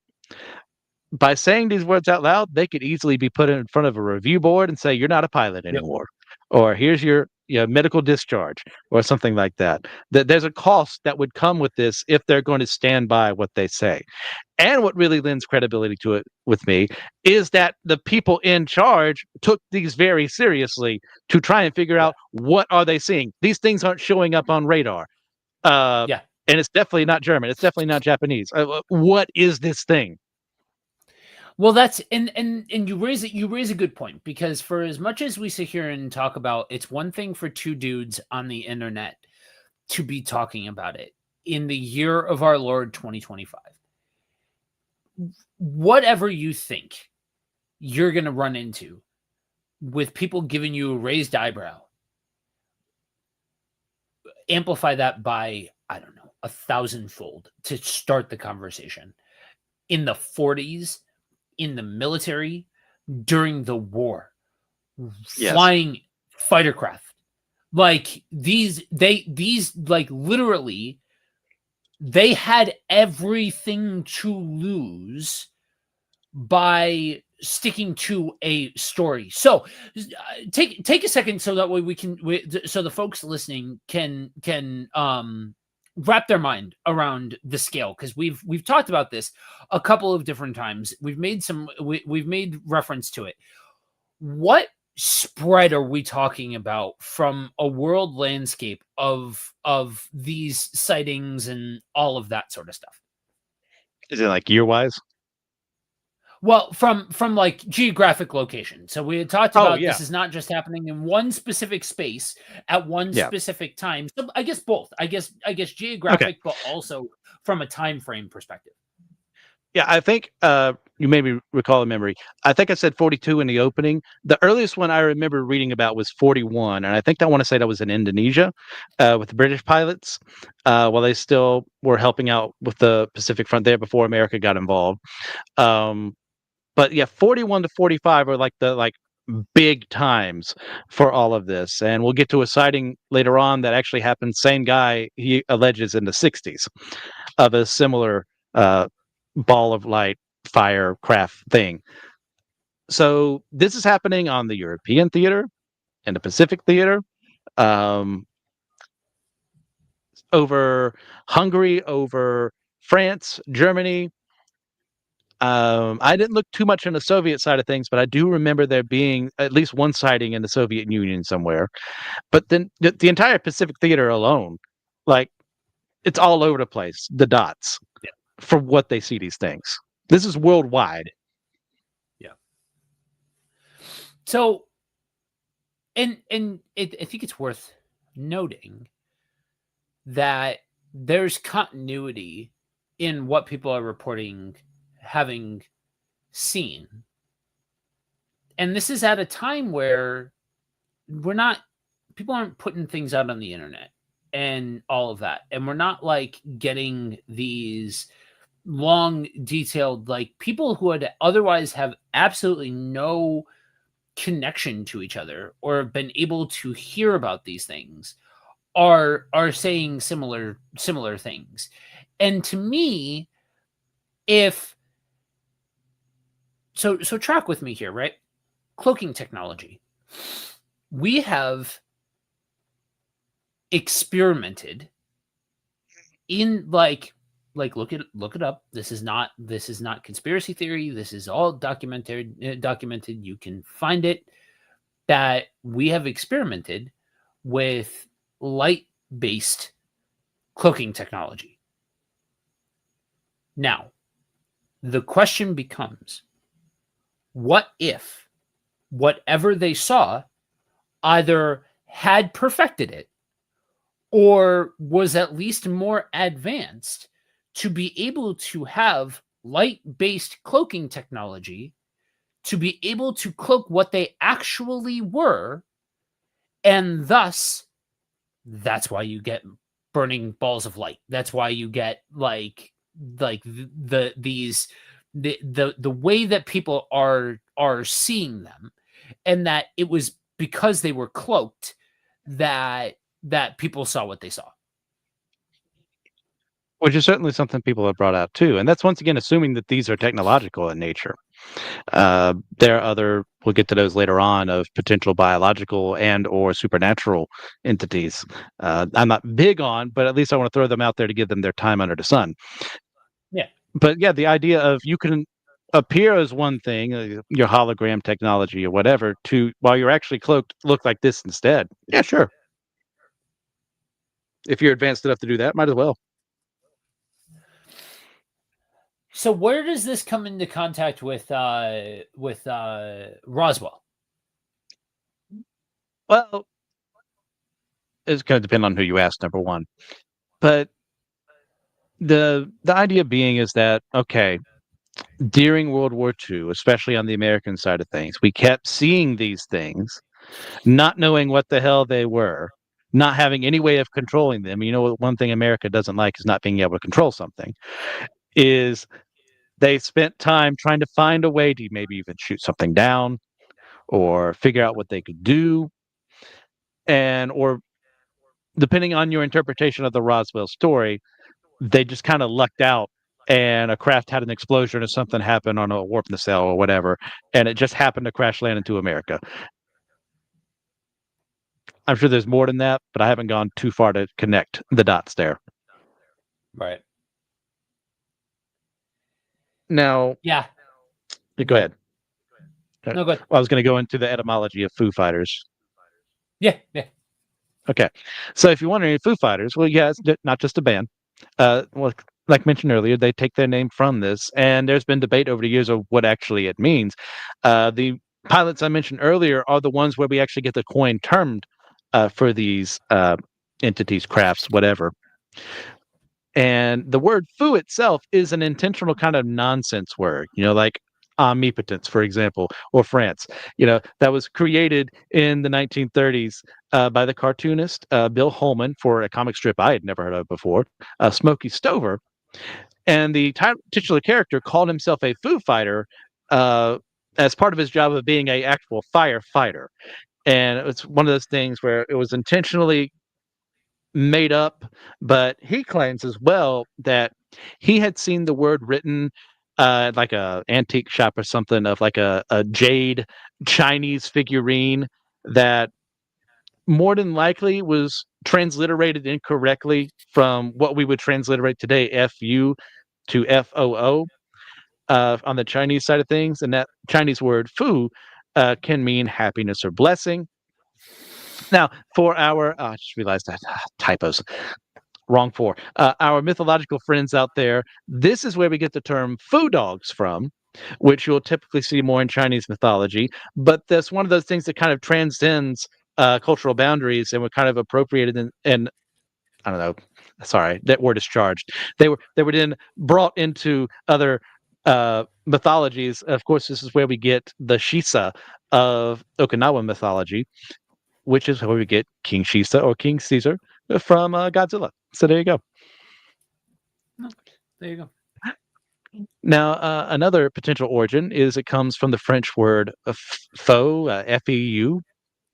By saying these words out loud, they could easily be put in front of a review board and say, "You're not a pilot Yep. anymore," or "Here's your, medical discharge," or something like that. There's a cost that would come with this if they're going to stand by what they say. And what really lends credibility to it with me is that the people in charge took these very seriously to try and figure Yeah. out, what are they seeing. These things aren't showing up on radar. Uh, Yeah. and it's definitely not German. It's definitely not Japanese. What is this thing? Well, that's and you raise a good point, because for as much as we sit here and talk about, it's one thing for two dudes on the internet to be talking about it in the year of our Lord 2025. Whatever you think you're going to run into with people giving you a raised eyebrow, amplify that by, I don't know, 1,000-fold to start the conversation. In the 40s, in the military, during the war, Yes. flying fighter craft, like these like literally they had everything to lose by sticking to a story. So take a second, so that way so the folks listening can wrap their mind around the scale, because we've talked about this a couple of different times. We've made reference to it. What spread are we talking about from a world landscape of these sightings and all of that sort of stuff? Is it like year wise? Well, from like geographic location. So we had talked Oh, about yeah. this is not just happening in one specific space at one Yeah. specific time. So I guess both. I guess Okay. geographic, but also from a time frame perspective. Yeah, I think you made me recall a memory. I think I said 42 in the opening. The earliest one I remember reading about was 41, and I think I want to say that was in Indonesia with the British pilots while they still were helping out with the Pacific Front there before America got involved. Um, but yeah, 41 to 45 are like the big times for all of this, and we'll get to a sighting later on that actually happened. Same guy, he alleges, in the 60s of a similar uh, ball of light fire craft thing. So this is happening on the European theater and the Pacific theater, um, over Hungary, over France, Germany. I didn't look too much on the Soviet side of things, but I do remember there being at least one sighting in the Soviet Union somewhere. But then the entire Pacific theater alone, like, it's all over the place, the dots, Yeah. for what they see these things. This is worldwide. Yeah. So I think it's worth noting that there's continuity in what people are reporting having seen. And this is at a time where we're not people aren't putting things out on the internet and all of that. And we're not like getting these long detailed, like, people who would otherwise have absolutely no connection to each other or have been able to hear about these things are saying similar things. And to me, if so track with me here, right? Cloaking technology. We have experimented in look it up. This is not conspiracy theory. This is all documented. You can find it, that we have experimented with light based cloaking technology. Now, the question becomes, what if whatever they saw either had perfected it or was at least more advanced to be able to have light based cloaking technology to be able to cloak what they actually were, and thus that's why you get burning balls of light. That's why you get these the way that people are seeing them, and that it was because they were cloaked that people saw what they saw. which is certainly something people have brought out too. And that's once again assuming that these are technological in nature. There are other, we'll get to those later on, of potential biological and or supernatural entities. I'm not big on, but at least I want to throw them out there to give them their time under the sun. Yeah. But yeah, the idea of you can appear as one thing, your hologram technology or whatever, to while you're actually cloaked, look like this instead. Yeah, sure. If you're advanced enough to do that, might as well. So where does this come into contact with Roswell? Well, it's going to depend on who you ask, number one. But the idea being is that okay, during World War II, especially on the American side of things, we kept seeing these things, not knowing what the hell they were, not having any way of controlling them. You know, one thing America doesn't like is not being able to control something. Is they spent time trying to find a way to maybe even shoot something down or figure out what they could do, and or depending on your interpretation of the Roswell story, they just kind of lucked out and a craft had an explosion or something happened on a warp nacelle or whatever, and it just happened to crash land into America. I'm sure there's more than that, but I haven't gone too far to connect the dots there. Right. Now, Yeah. go ahead. No, good. Well, I was going to go into the etymology of Foo Fighters. Yeah. Yeah. Okay. So if you're wondering, Foo Fighters, well, yeah, it's not just a band. Well, like mentioned earlier, they take their name from this, and there's been debate over the years of what actually it means. The pilots I mentioned earlier are the ones where we actually get the coin termed for these entities, crafts, whatever. And the word foo itself is an intentional kind of nonsense word, like omnipotence, for example, or France, that was created in the 1930s by the cartoonist Bill Holman for a comic strip I had never heard of before, Smokey Stover. And the titular character called himself a foo fighter as part of his job of being a actual firefighter. And it's one of those things where it was intentionally made up, but he claims as well that he had seen the word written like a antique shop or something of like a jade Chinese figurine that more than likely was transliterated incorrectly from what we would transliterate today, FU to FOO on the Chinese side of things. And that Chinese word fu can mean happiness or blessing. Now, for our, I just realized that typos, wrong for our mythological friends out there, this is where we get the term foo dogs from, which you'll typically see more in Chinese mythology. But that's one of those things that kind of transcends cultural boundaries and were kind of appropriated and I don't know. Sorry, that word is charged. They were then brought into other mythologies. Of course, this is where we get the Shisa of Okinawa mythology, which is where we get King Shisa or King Caesar from Godzilla. So there you go. Oh, there you go. Now, another potential origin is it comes from the French word faux, feu.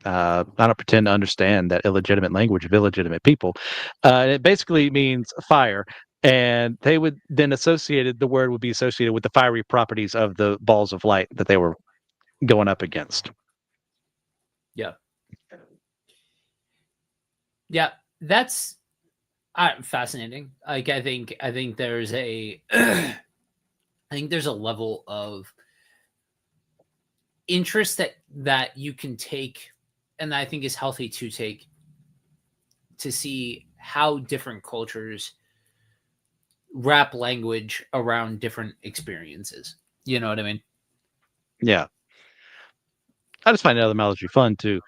I don't pretend to understand that illegitimate language of illegitimate people. It basically means fire. And they would then the word would be associated with the fiery properties of the balls of light that they were going up against. Yeah. Yeah. That's fascinating. Like I think there's a I think there's a level of interest that you can take, and I think is healthy to take, to see how different cultures wrap language around different experiences. You know what I mean? Yeah. I just find etymology fun too.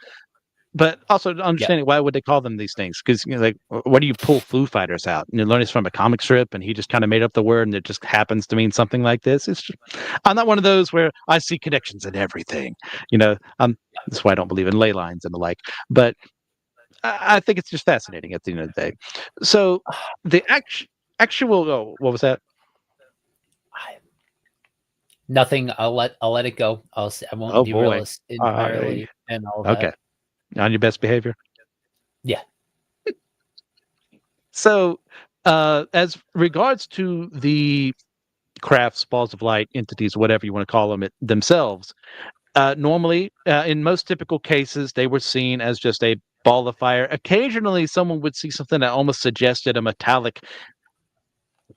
But also Yeah. understanding why would they call them these things? Because like, where do you pull Foo Fighters out? You learn this from a comic strip, and he just kind of made up the word, and it just happens to mean something like this. I'm not one of those where I see connections in everything. That's why I don't believe in ley lines and the like. But I think it's just fascinating at the end of the day. So the actual what was that? I- Nothing. I'll let it go. I won't Oh derail boy. us I entirely and all okay. that. On your best behavior. Yeah. So as regards to the crafts, balls of light, entities, whatever you want to call them it, themselves, normally, in most typical cases, they were seen as just a ball of fire. Occasionally, someone would see something that almost suggested a metallic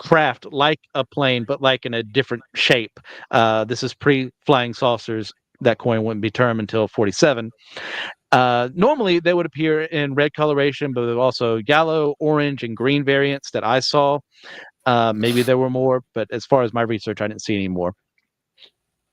craft like a plane, but like in a different shape. This is pre flying saucers. That coin wouldn't be termed until 47. Normally, they would appear in red coloration, but also yellow, orange, and green variants that I saw. Maybe there were more, but as far as my research, I didn't see any more.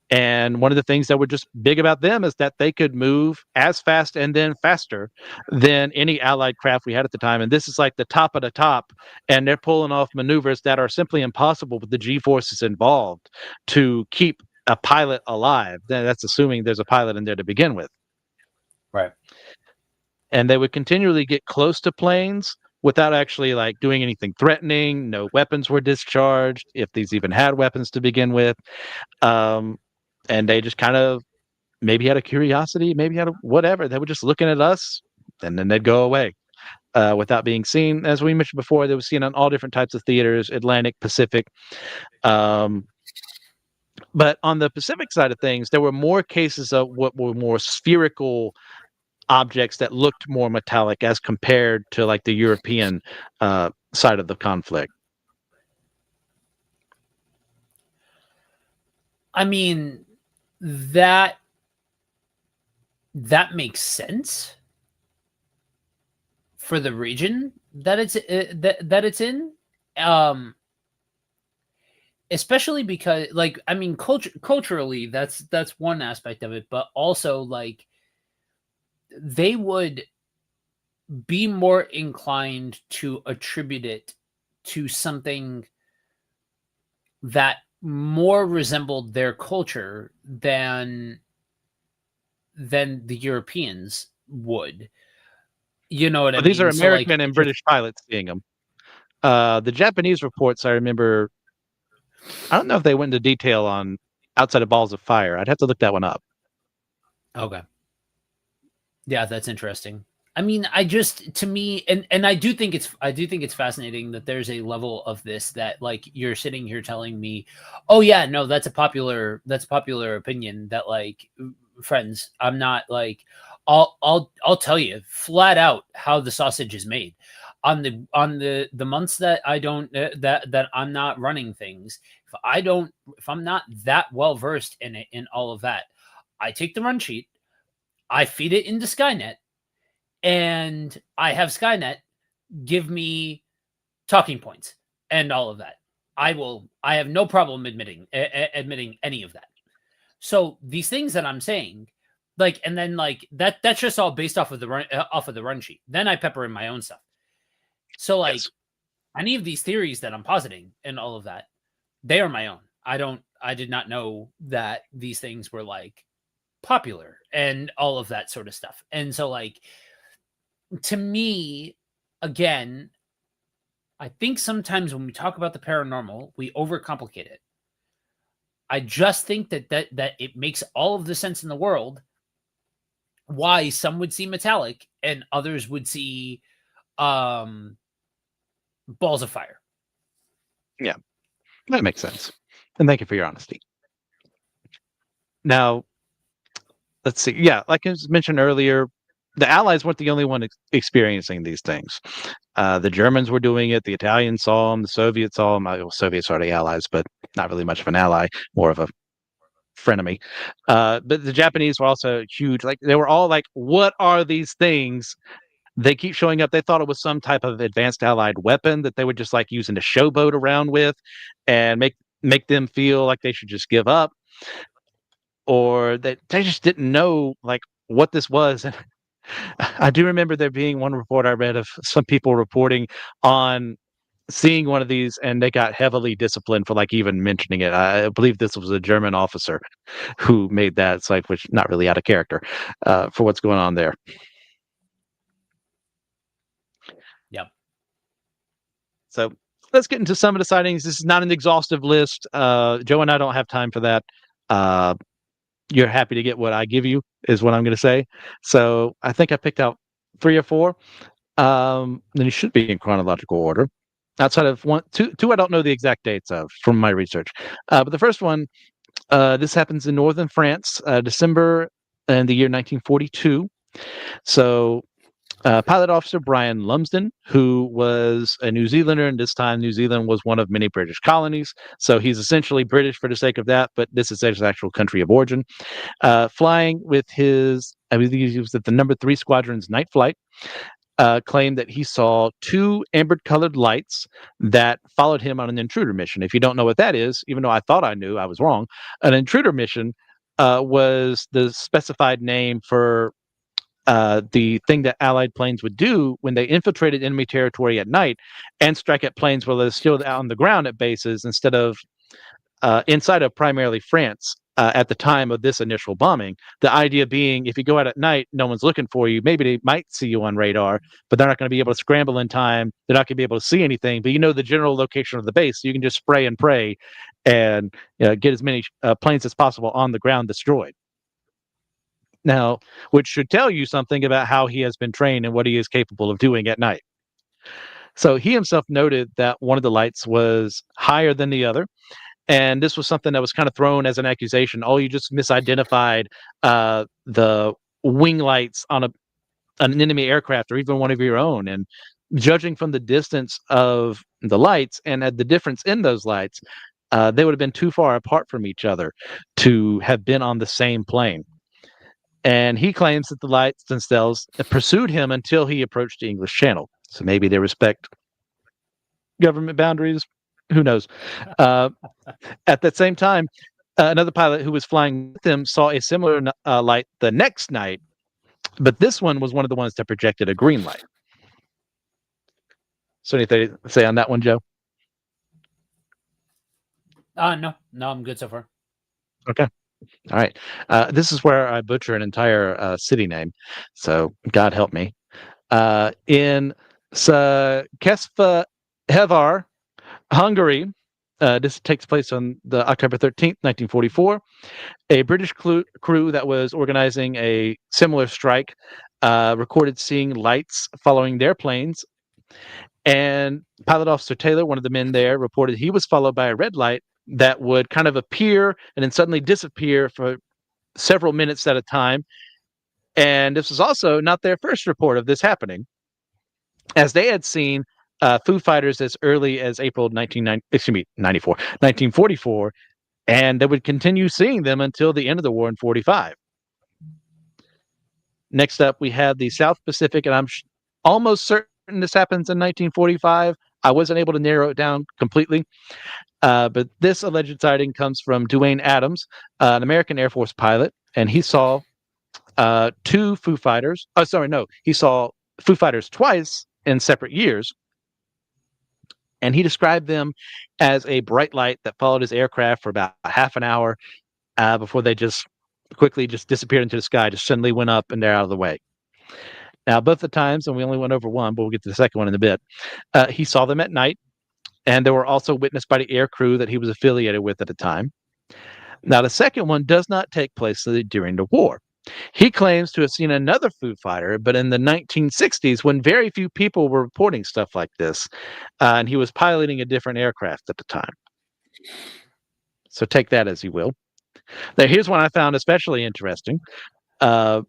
And one of the things that were just big about them is that they could move as fast and then faster than any allied craft we had at the time. And this is like the top of the top. And they're pulling off maneuvers that are simply impossible with the G forces involved to keep a pilot alive. Then that's assuming there's a pilot in there to begin with. Right. And they would continually get close to planes without actually like doing anything threatening. No weapons were discharged, if these even had weapons to begin with. Um, and they just kind of maybe had a curiosity, maybe had a whatever. They were just looking at us, and then they'd go away without being seen. As we mentioned before, they were seen on all different types of theaters, Atlantic, Pacific. Um, but on the Pacific side of things, there were more cases of what were more spherical objects that looked more metallic as compared to like the European side of the conflict. I mean, that that makes sense for the region that it's in. Um, Especially because, like, I mean, culturally, that's one aspect of it, but also like they would be more inclined to attribute it to something that more resembled their culture than the Europeans would. You know what I But these are mean? So like American and just British pilots seeing them. The Japanese reports, I remember, I don't know if they went into detail on outside of balls of fire. I'd have to look that one up. okay. Yeah, that's interesting. I mean, I just to me and I do think it's fascinating that there's a level of this that like you're sitting here telling me, "Oh yeah, no, that's a popular opinion that like friends, I'm not like I'll tell you flat out how the sausage is made. On the months that I don't that I'm not running things, if I'm not that well versed in it in all of that, I take the run sheet, I feed it into Skynet, and I have Skynet give me talking points and all of that. I have no problem admitting any of that. So these things that I'm saying, like, and then like that's just all based off of the run sheet. Then I pepper in my own stuff. So like Yes. any of these theories that I'm positing and all of that, they are my own. I did not know that these things were like popular and all of that sort of stuff. And so like to me, again, I think sometimes when we talk about the paranormal, we overcomplicate it. I just think that it makes all of the sense in the world why some would see metallic and others would see um balls of fire. Yeah, that makes sense. And thank you for your honesty. Now, let's see. Yeah, like I was mentioned earlier, the Allies weren't the only one experiencing these things. The Germans were doing it. The Italians saw them. The Soviets saw them. Well, Soviets are the Allies, but not really much of an ally, more of a frenemy. But the Japanese were also huge. Like they were all like, "What are these things?" They keep showing up. They thought it was some type of advanced Allied weapon that they were just like using to showboat around with, and make them feel like they should just give up, or that they just didn't know like what this was. I do remember there being one report I read of some people reporting on seeing one of these, and they got heavily disciplined for like even mentioning it. I believe this was a German officer who made that. It's like, which not really out of character for what's going on there. So let's get into some of the sightings. This is not an exhaustive list. Joe and I don't have time for that. Uh, you're happy to get what I give you, is what I'm going to say. So I think I picked out three or four. Then you should be in chronological order. Outside of two, I don't know the exact dates of from my research. But the first one, this happens in northern France, December in the year 1942. So pilot officer Brian Lumsden, who was a New Zealander, and this time New Zealand was one of many British colonies. So he's essentially British for the sake of that, but this is his actual country of origin. Flying with his, I believe he was at the number 3 Squadron's night flight, claimed that he saw two amber-colored lights that followed him on an intruder mission. If you don't know what that is, even though I thought I knew, I was wrong. An intruder mission was the specified name for the thing that Allied planes would do when they infiltrated enemy territory at night and strike at planes while they're still out on the ground at bases instead of inside of primarily France at the time of this initial bombing. The idea being, if you go out at night, no one's looking for you. Maybe they might see you on radar, but they're not going to be able to scramble in time. They're not going to be able to see anything, but you know the general location of the base. So you can just spray and pray and get as many planes as possible on the ground destroyed. Now, which should tell you something about how he has been trained and what he is capable of doing at night. So he himself noted that one of the lights was higher than the other. And this was something that was kind of thrown as an accusation. Oh, you just misidentified the wing lights on an enemy aircraft or even one of your own. And judging from the distance of the lights and at the difference in those lights, they would have been too far apart from each other to have been on the same plane. And he claims that the lights themselves pursued him until he approached the English Channel. So maybe they respect government boundaries. Who knows? Uh, at that same time, another pilot who was flying with him saw a similar light the next night, but this one was one of the ones that projected a green light. So anything to say on that one, Joe? No, I'm good so far. Okay. All right. This is where I butcher an entire city name. So God help me. In Keszthelyvar, Hungary, this takes place on the October 13th, 1944. A British crew that was organizing a similar strike recorded seeing lights following their planes. And Pilot Officer Taylor, one of the men there, reported he was followed by a red light that would kind of appear and then suddenly disappear for several minutes at a time. And this was also not their first report of this happening, as they had seen Foo Fighters as early as April 1944, and they would continue seeing them until the end of the war in 45. Next up, we have the South Pacific, and I'm almost certain this happens in 1945. I wasn't able to narrow it down completely, but this alleged sighting comes from Duane Adams, an American Air Force pilot, and he saw two Foo Fighters. Oh, sorry, no, he saw Foo Fighters twice in separate years, and he described them as a bright light that followed his aircraft for about half an hour before they just quickly just disappeared into the sky, just suddenly went up and they're out of the way. Now, both the times, and we only went over one, but we'll get to the second one in a bit, he saw them at night, and they were also witnessed by the air crew that he was affiliated with at the time. Now, the second one does not take place during the war. He claims to have seen another Foo Fighter, but in the 1960s, when very few people were reporting stuff like this, and he was piloting a different aircraft at the time. So take that as you will. Now, here's one I found especially interesting. Uh,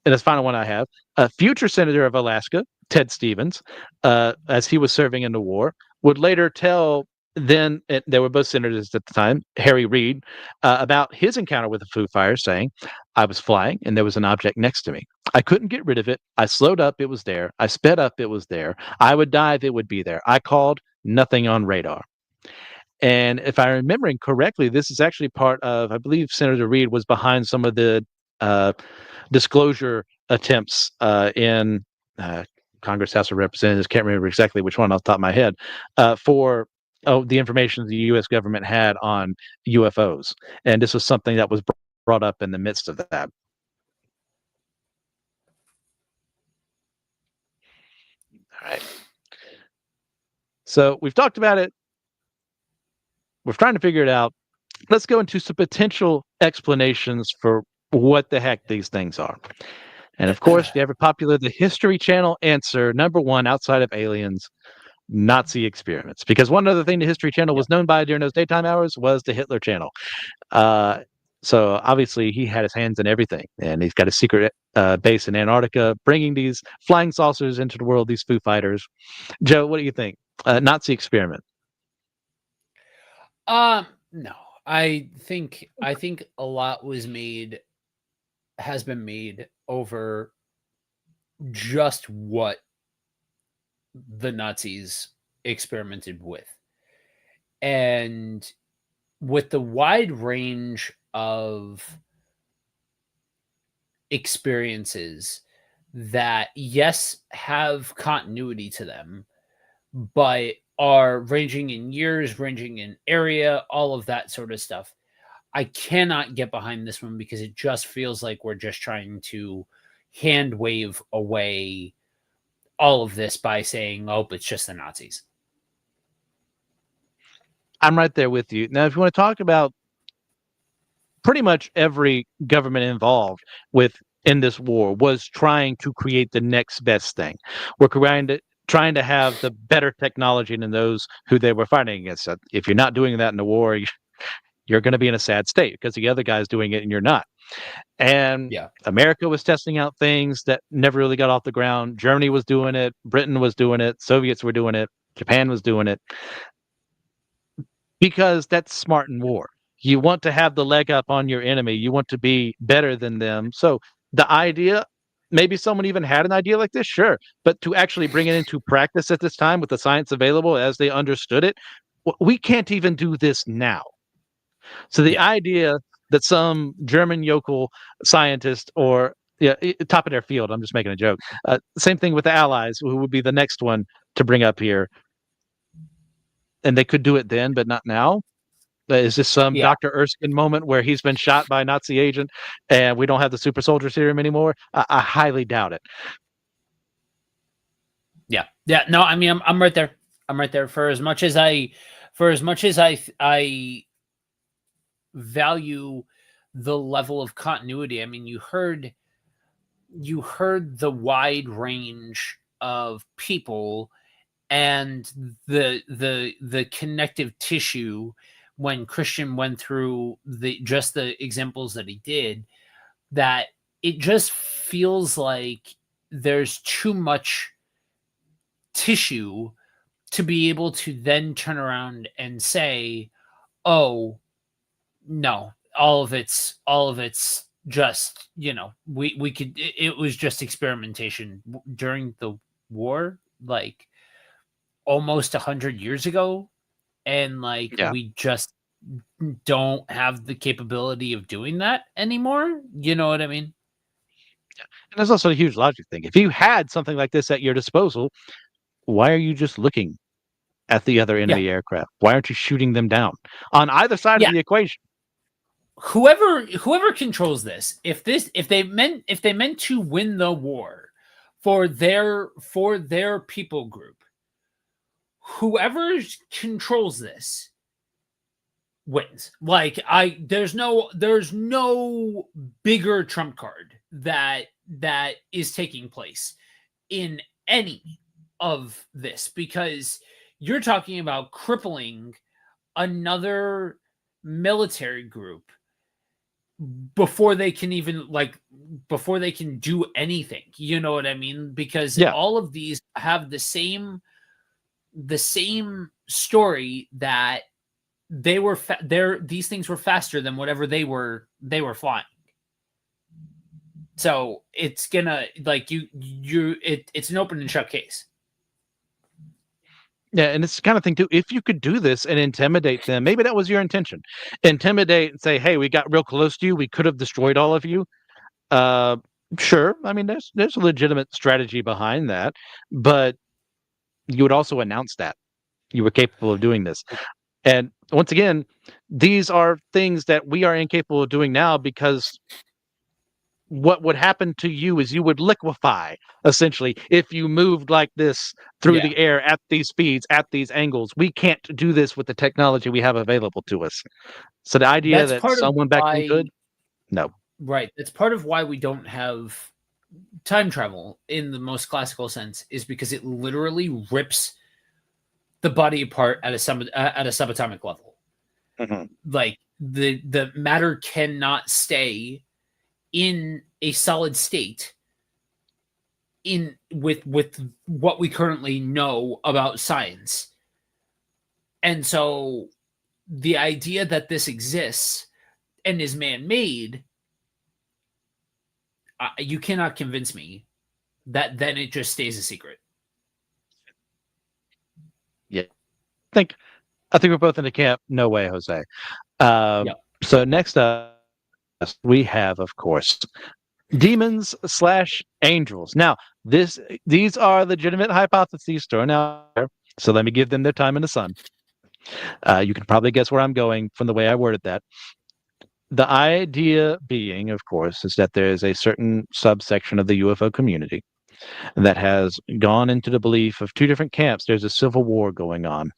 and this final one I have, a future senator of Alaska, Ted Stevens, as he was serving in the war, would later tell they were both senators at the time, Harry Reid, about his encounter with the Foo Fighters, saying, I was flying and there was an object next to me. I couldn't get rid of it. I slowed up, it was there. I sped up, it was there. I would dive, it would be there. I called, nothing on radar. And if I'm remembering correctly, this is actually part of, I believe Senator Reid was behind some of the uh, disclosure attempts in Congress, House of Representatives, can't remember exactly which one off the top of my head, for the information the U.S. government had on UFOs. And this was something that was brought up in the midst of that. All right. So we've talked about it. We're trying to figure it out. Let's go into some potential explanations for what the heck these things are. And of course, the ever popular The History Channel answer number one outside of aliens, Nazi experiments. Because one other thing the History Channel Yep. was known by during those daytime hours was the Hitler Channel. Uh, so obviously he had his hands in everything, and he's got a secret base in Antarctica, bringing these flying saucers into the world. These Foo Fighters. Joe, what do you think? Nazi experiment. No. I think a lot has been made over just what the Nazis experimented with. And with the wide range of experiences that, yes, have continuity to them, but are ranging in years, ranging in area, all of that sort of stuff. I cannot get behind this one because it just feels like we're just trying to hand wave away all of this by saying, oh, it's just the Nazis. I'm right there with you. Now, if you want to talk about pretty much every government involved with in this war was trying to create the next best thing. We're trying to have the better technology than those who they were fighting against. If you're not doing that in the war, you're going to be in a sad state because the other guy's doing it and you're not. And Yeah. America was testing out things that never really got off the ground. Germany was doing it, Britain was doing it, Soviets were doing it, Japan was doing it, because that's smart in war. You want to have the leg up on your enemy. You want to be better than them. So the idea, maybe someone even had an idea like this, sure, but to actually bring it into practice at this time with the science available as they understood it, we can't even do this now. So the Yeah. idea that some German yokel scientist or top of their field, I'm just making a joke. Same thing with the Allies, who would be the next one to bring up here, and they could do it then, but not now. Is this some Yeah. Dr. Erskine moment where he's been shot by a Nazi agent and we don't have the super soldier serum anymore? I highly doubt it. Yeah. Yeah. No, I mean, I'm right there. I'm right there. For as much as I value the level of continuity. I mean, you heard the wide range of people and the connective tissue when Christian went through the examples that he did, that it just feels like there's too much tissue to be able to then turn around and say, oh, no, all of it's just, we could, it was just experimentation during the war, like almost 100 years ago, and like Yeah. we just don't have the capability of doing that anymore. You know what I mean? And there's also a huge logic thing. If you had something like this at your disposal, why are you just looking at the other Yeah. enemy aircraft? Why aren't you shooting them down on either side of Yeah. the equation? Whoever controls this, if they meant to win the war for their people group, whoever controls this wins. Like, there's no bigger trump card that is taking place in any of this, because you're talking about crippling another military group before they can do anything. You know what I mean? Because Yeah. all of these have the same story, that these things were faster than whatever they were flying. So it's gonna, like, it's an open and shut case. Yeah, and it's the kind of thing too. If you could do this and intimidate them, maybe that was your intention. Intimidate and say, "Hey, we got real close to you. We could have destroyed all of you." Uh, sure. I mean, there's a legitimate strategy behind that, but you would also announce that you were capable of doing this. And once again, these are things that we are incapable of doing now because what would happen to you is you would liquefy, essentially, if you moved like this through Yeah, the air at these speeds, at these angles. We can't do this with the technology we have available to us. So the idea that's that part of someone back then why. could, no. Right, that's part of why we don't have time travel in the most classical sense, is because it literally rips the body apart at a subatomic level. Mhm. Like the matter cannot stay in a solid state in with what we currently know about science. And so the idea that this exists and is man-made, you cannot convince me that then it just stays a secret. Yeah. I think I think we're both in the camp. No way, Jose. Um, Yep. so next up, we have, of course, demons slash angels. Now, this these are legitimate hypotheses thrown out there. So let me give them their time in the sun. You can probably guess where I'm going from the way I worded that. The idea being, of course, is that there is a certain subsection of the UFO community that has gone into the belief of two different camps. There's a civil war going on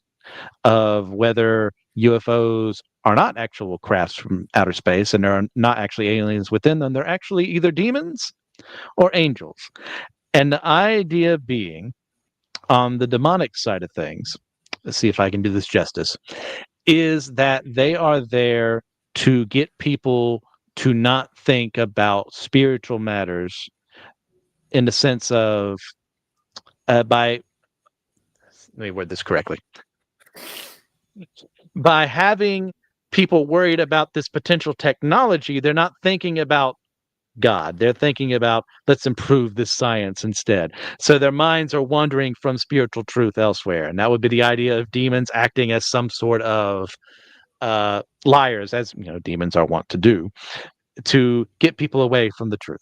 of whether UFOs are not actual crafts from outer space and there are not actually aliens within them. They're actually either demons or angels. And the idea being, on the demonic side of things, let's see if I can do this justice, is that they are there to get people to not think about spiritual matters in the sense of by let me word this correctly, by having people worried about this potential technology, they're not thinking about God. They're thinking about, let's improve this science instead. So their minds are wandering from spiritual truth elsewhere. And that would be the idea of demons acting as some sort of liars, as you know, demons are wont to do, to get people away from the truth.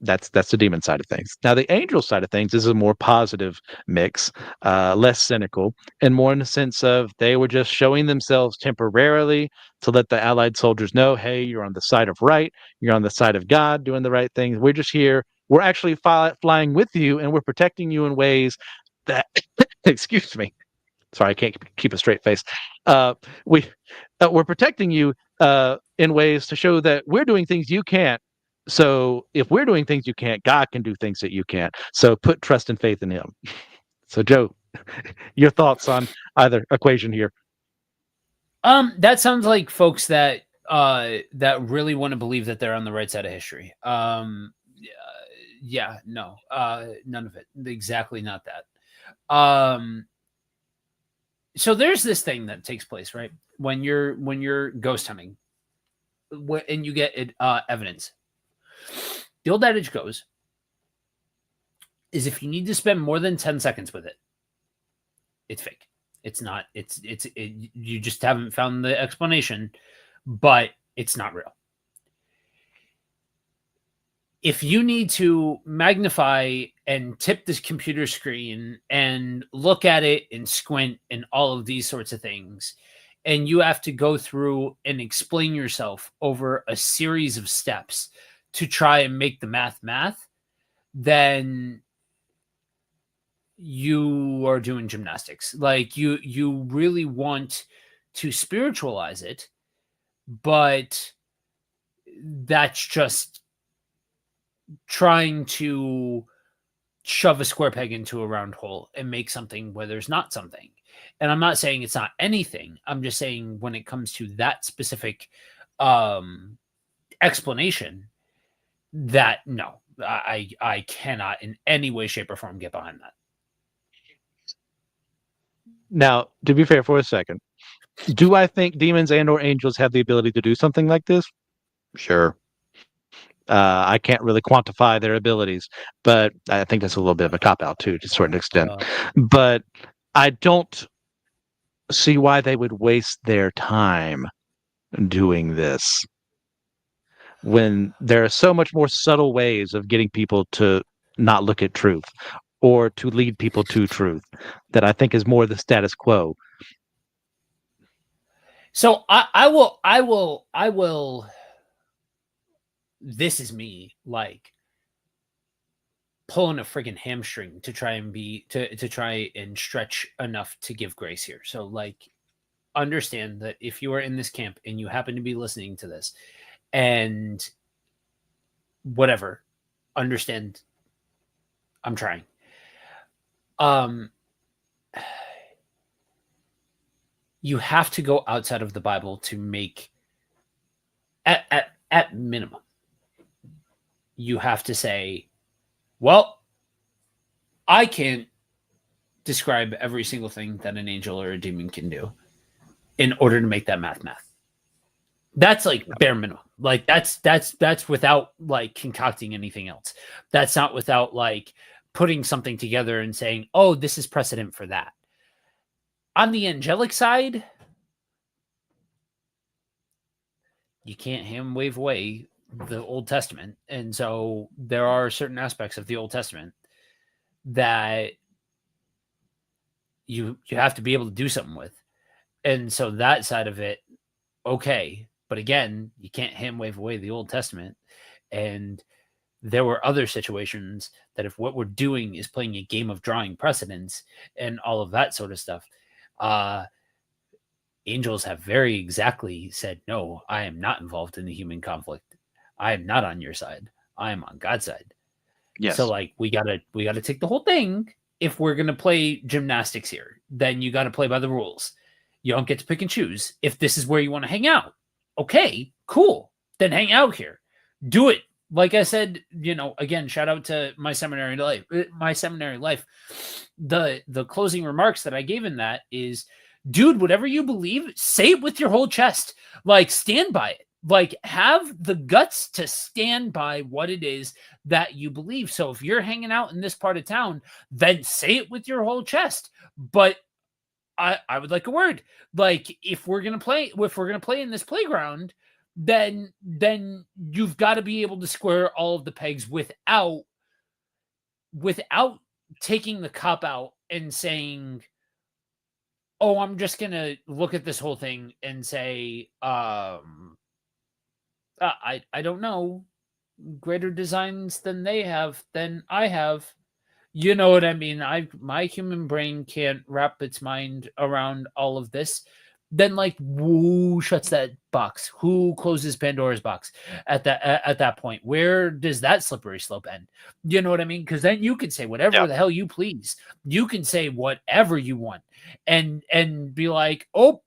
That's the demon side of things. Now the angel side of things is a more positive mix, less cynical, and more in the sense of they were just showing themselves temporarily to let the Allied soldiers know, hey, you're on the side of right, you're on the side of God, doing the right things. We're just here. We're actually flying with you, and we're protecting you in ways that, excuse me, sorry, I can't keep a straight face. Uh, we we're protecting you in ways to show that we're doing things you can't. So if we're doing things you can't, God can do things that you can't. So put trust and faith in Him. So Joe, your thoughts on either equation here? That sounds like folks that really want to believe that they're on the right side of history. Yeah, no, none of it. Exactly not that. So there's this thing that takes place, right? When you're ghost hunting, and you get evidence. The old adage goes is if you need to spend more than 10 seconds with it, it's fake. It's not. You just haven't found the explanation, but it's not real. If you need to magnify and tip this computer screen and look at it and squint and all of these sorts of things, and you have to go through and explain yourself over a series of steps to try and make the math, then you are doing gymnastics. Like you really want to spiritualize it, but that's just trying to shove a square peg into a round hole and make something where there's not something. And I'm not saying it's not anything. I'm just saying when it comes to that specific um explanation, that no, I cannot in any way, shape, or form get behind that. Now, to be fair for a second, do I think demons and or angels have the ability to do something like this? Sure. I can't really quantify their abilities, but I think that's a little bit of a cop out too, to a certain extent. Uh, But I don't see why they would waste their time doing this when there are so much more subtle ways of getting people to not look at truth or to lead people to truth that I think is more the status quo. so I will this is me like pulling a friggin' hamstring to try and to try and stretch enough to give grace here. So like understand that if you are in this camp and you happen to be listening to this and whatever, understand I'm trying. Um you have to go outside of the Bible to make at minimum. You have to say, well, I can't describe every single thing that an angel or a demon can do in order to make that math. That's like bare minimum. Like that's without like concocting anything else. That's not without like putting something together and saying, "Oh, this is precedent for that." On the angelic side, you can't hand wave away the Old Testament, and so there are certain aspects of the Old Testament that you have to be able to do something with. And so that side of it, okay. But again, you can't hand wave away the Old Testament. And there were other situations that if what we're doing is playing a game of drawing precedents and all of that sort of stuff, angels have very exactly said, no, I am not involved in the human conflict. I am not on your side. I am on God's side. Yes. So like we gotta take the whole thing. If we're gonna play gymnastics here, then you gotta play by the rules. You don't get to pick and choose. If this is where you want to hang out, okay, cool. Then hang out here. Do it. Like I said, again, shout out to my seminary life. The closing remarks that I gave in that is, dude, whatever you believe, say it with your whole chest. Like, stand by it. Like, have the guts to stand by what it is that you believe. So if you're hanging out in this part of town, then say it with your whole chest. But I would like a word. Like, if we're gonna play in this playground, then you've got to be able to square all of the pegs without taking the cop out and saying, oh, I'm just gonna look at this whole thing and say, I don't know, greater designs than I have. You know what I mean? My human brain can't wrap its mind around all of this. Then like, who shuts that box? Who closes Pandora's box at that point? Where does that slippery slope end? You know what I mean? Because then you can say whatever the hell you please. You can say whatever you want, and be like, oh,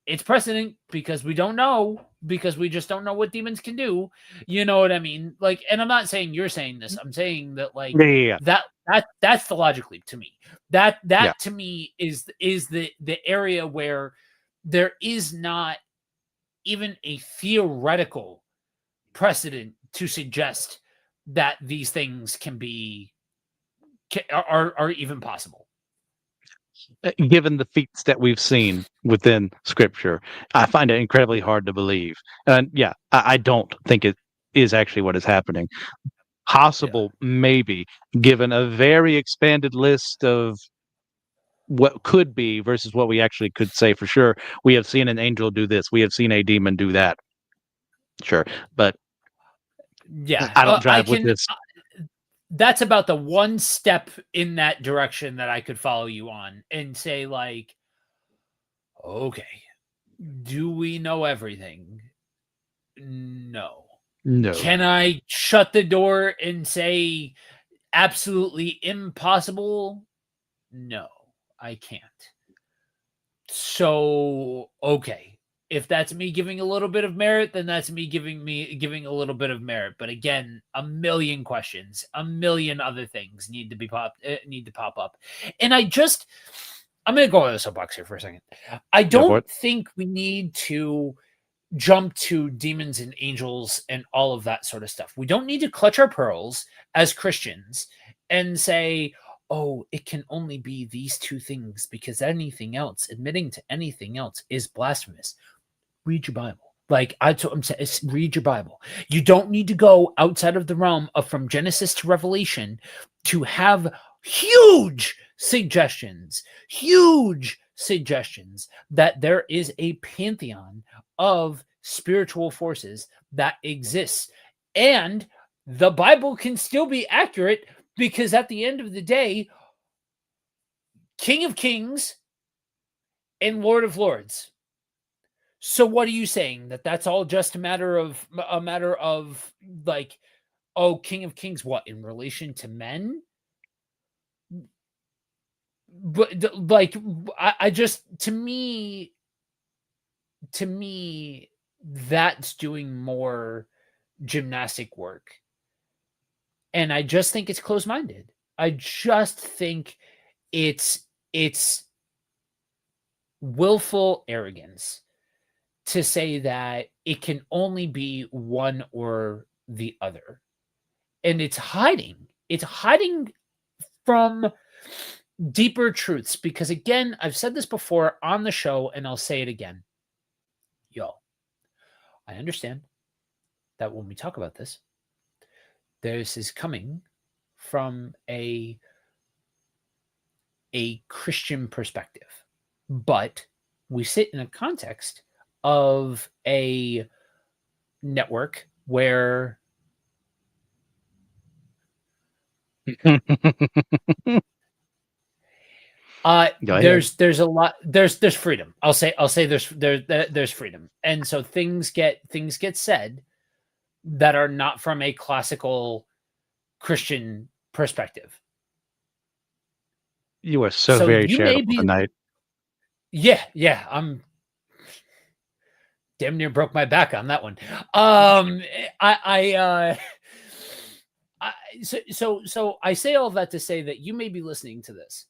it's precedent because we don't know, because we just don't know what demons can do. You know what I mean? Like, and I'm not saying you're saying this. I'm saying that like that's the logic leap to me. That to me is the area where there is not even a theoretical precedent to suggest that these things are even possible. Given the feats that we've seen within Scripture, I find it incredibly hard to believe. And yeah, I don't think it is actually what is happening. Possible, maybe, given a very expanded list of what could be versus what we actually could say for sure. We have seen an angel do this. We have seen a demon do that. Sure, but yeah, I don't drive with this. That's about the one step in that direction that I could follow you on and say like, okay, do we know everything? No. Can I shut the door and say absolutely impossible? No, I can't. So, okay. If that's me giving a little bit of merit, then that's me giving a little bit of merit. But again, a million questions, a million other things need to pop up. And I'm going to go on the soapbox here for a second. I don't think we need to jump to demons and angels and all of that sort of stuff. We don't need to clutch our pearls as Christians and say, oh, it can only be these two things because admitting to anything else is blasphemous. Read your Bible. Like I'm saying, read your Bible. You don't need to go outside of the realm of from Genesis to Revelation to have huge suggestions that there is a pantheon of spiritual forces that exists And the Bible can still be accurate because at the end of the day, King of Kings and Lord of Lords. So what are you saying? That that's all just a matter of like, oh, King of Kings, what in relation to men? But like, I just to me, that's doing more gymnastic work, and I just think it's closed minded. I just think it's willful arrogance to say that it can only be one or the other. And it's hiding. It's hiding from deeper truths because again, I've said this before on the show and I'll say it again. Yo, I understand that when we talk about this is coming from a Christian perspective. But we sit in a context of a network where Go ahead. there's a lot there's freedom. I'll say there's freedom. And so things get said that are not from a classical Christian perspective. You are so So very you may charitable be tonight. yeah, I'm damn near broke my back on that one. I I so I say all that to say that you may be listening to this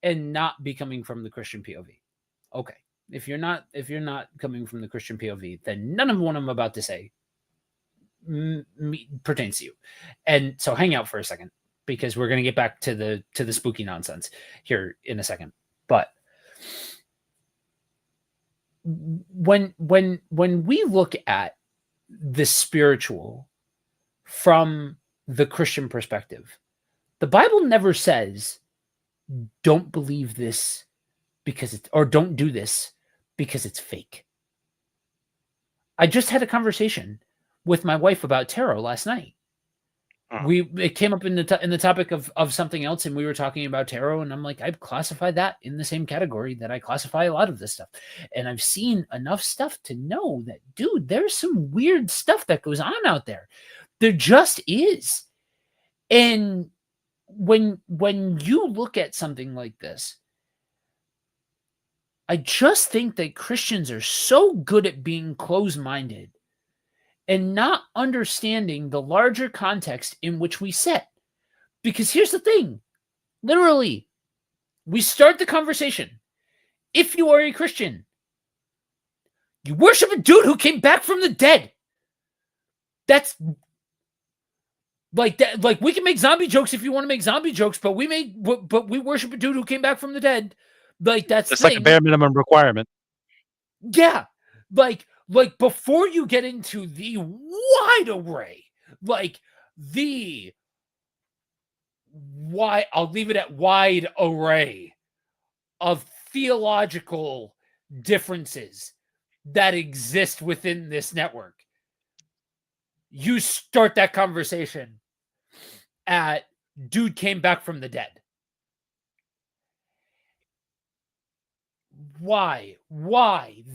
and not be coming from the Christian POV. Okay. If you're not coming from the Christian POV, then none of what I'm about to say pertains to you. And so hang out for a second because we're going to get back to the spooky nonsense here in a second. But when we look at the spiritual from the Christian perspective, the Bible never says don't believe this because it's or don't do this because it's fake. I just had a conversation with my wife about tarot last night. Mm. It came up in the topic of something else, and we were talking about tarot, and I'm like, I'd classify that in the same category that I classify a lot of this stuff, and I've seen enough stuff to know that, dude, there's some weird stuff that goes on out there. There just is, and when you look at something like this, I just think that Christians are so good at being closed-minded and not understanding the larger context in which we sit. Because here's the thing, literally, we start the conversation. If you are a Christian, you worship a dude who came back from the dead. That's like that. Like, we can make zombie jokes if you want to make zombie jokes, but we worship a dude who came back from the dead. Like, that's It's the like a thing. bare minimum requirement. Yeah. Like before you get into the wide array, like the wide, I'll leave it at wide array of theological differences that exist within this network. You start that conversation at dude came back from the dead. Why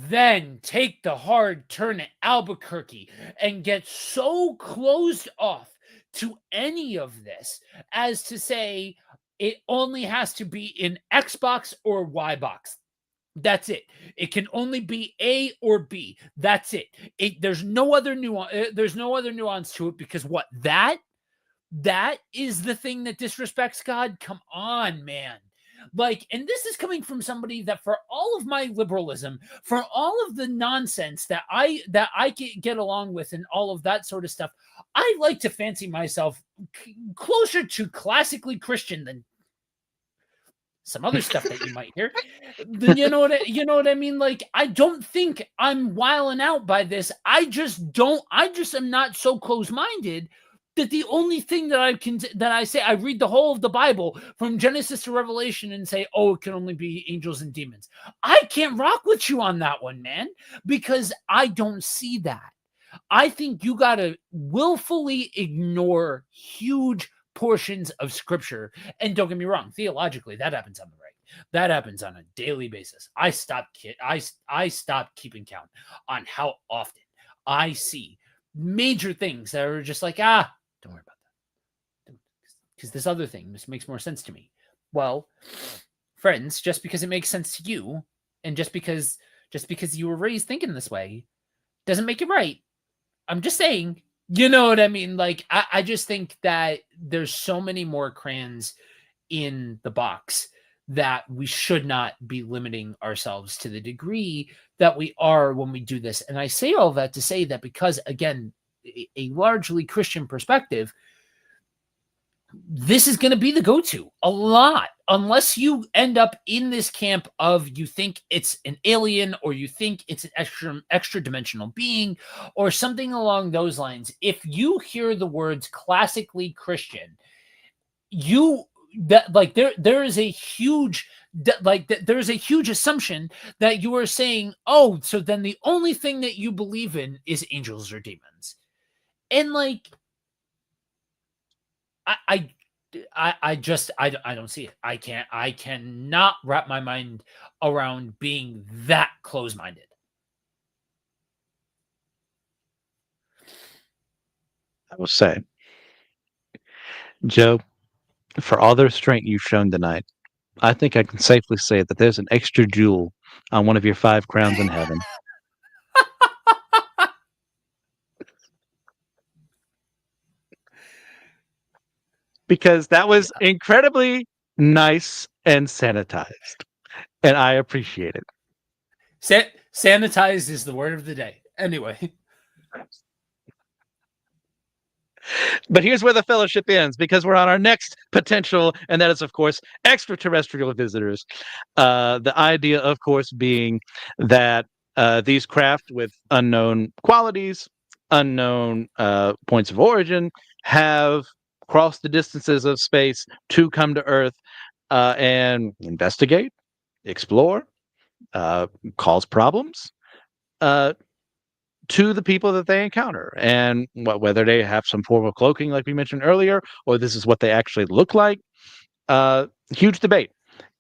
then take the hard turn at Albuquerque and get so closed off to any of this as to say it only has to be in Xbox or Y box? That's it. It can only be A or B. That's it. There's no other nuance. There's no other nuance to it because what that is the thing that disrespects God. Come on, man. Like, and this is coming from somebody that, for all of my liberalism, for all of the nonsense that I get along with, and all of that sort of stuff, I like to fancy myself closer to classically Christian than some other stuff that you might hear. You know what I mean? Like, I don't think I'm wiling out by this. I just am not so close-minded that the only thing that I say, I read the whole of the Bible from Genesis to Revelation and say, oh, it can only be angels and demons. I can't rock with you on that one, man, because I don't see that. I think you got to willfully ignore huge portions of scripture. And don't get me wrong, theologically, that happens on the right. That happens on a daily basis. I stopped keeping count on how often I see major things that are just like, don't worry about that. Because this other thing, this makes more sense to me. Well, friends, just because it makes sense to you, and just because you were raised thinking this way, doesn't make it right. I'm just saying, you know what I mean? Like, I just think that there's so many more crayons in the box that we should not be limiting ourselves to the degree that we are when we do this. And I say all that to say that because, again, a largely Christian perspective, this is going to be the go-to a lot, unless you end up in this camp of you think it's an alien or you think it's an extra dimensional being or something along those lines. If you hear the words classically Christian, there is a huge there's a huge assumption that you are saying, oh, so then the only thing that you believe in is angels or demons. And like, I just don't see it. I cannot wrap my mind around being that close-minded. I will say, Joe, for all the restraint you've shown tonight, I think I can safely say that there's an extra jewel on one of your 5 crowns in heaven. Because that was incredibly nice and sanitized, and I appreciate it. Sanitized is the word of the day. Anyway. But here's where the fellowship ends, because we're on our next potential, and that is, of course, extraterrestrial visitors. The idea, of course, being that these craft with unknown qualities, unknown points of origin, have crossed the distances of space to come to Earth and investigate, explore, cause problems. To the people that they encounter, and whether they have some form of cloaking like we mentioned earlier, or this is what they actually look like, huge debate.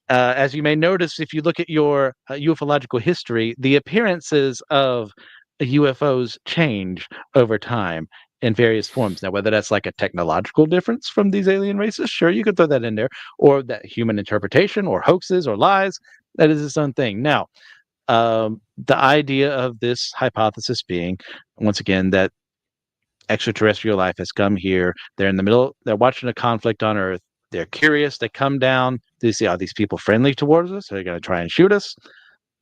As you may notice, if you look at your ufological history, the appearances of UFOs change over time in various forms. Now, whether that's like a technological difference from these alien races, sure, you could throw that in there, or that human interpretation, or hoaxes, or lies, that is its own thing. Now, the idea of this hypothesis being, once again, that extraterrestrial life has come here. They're in the middle, they're watching a conflict on Earth. They're curious. They come down. They see, are these people friendly towards us? Are they going to try and shoot us?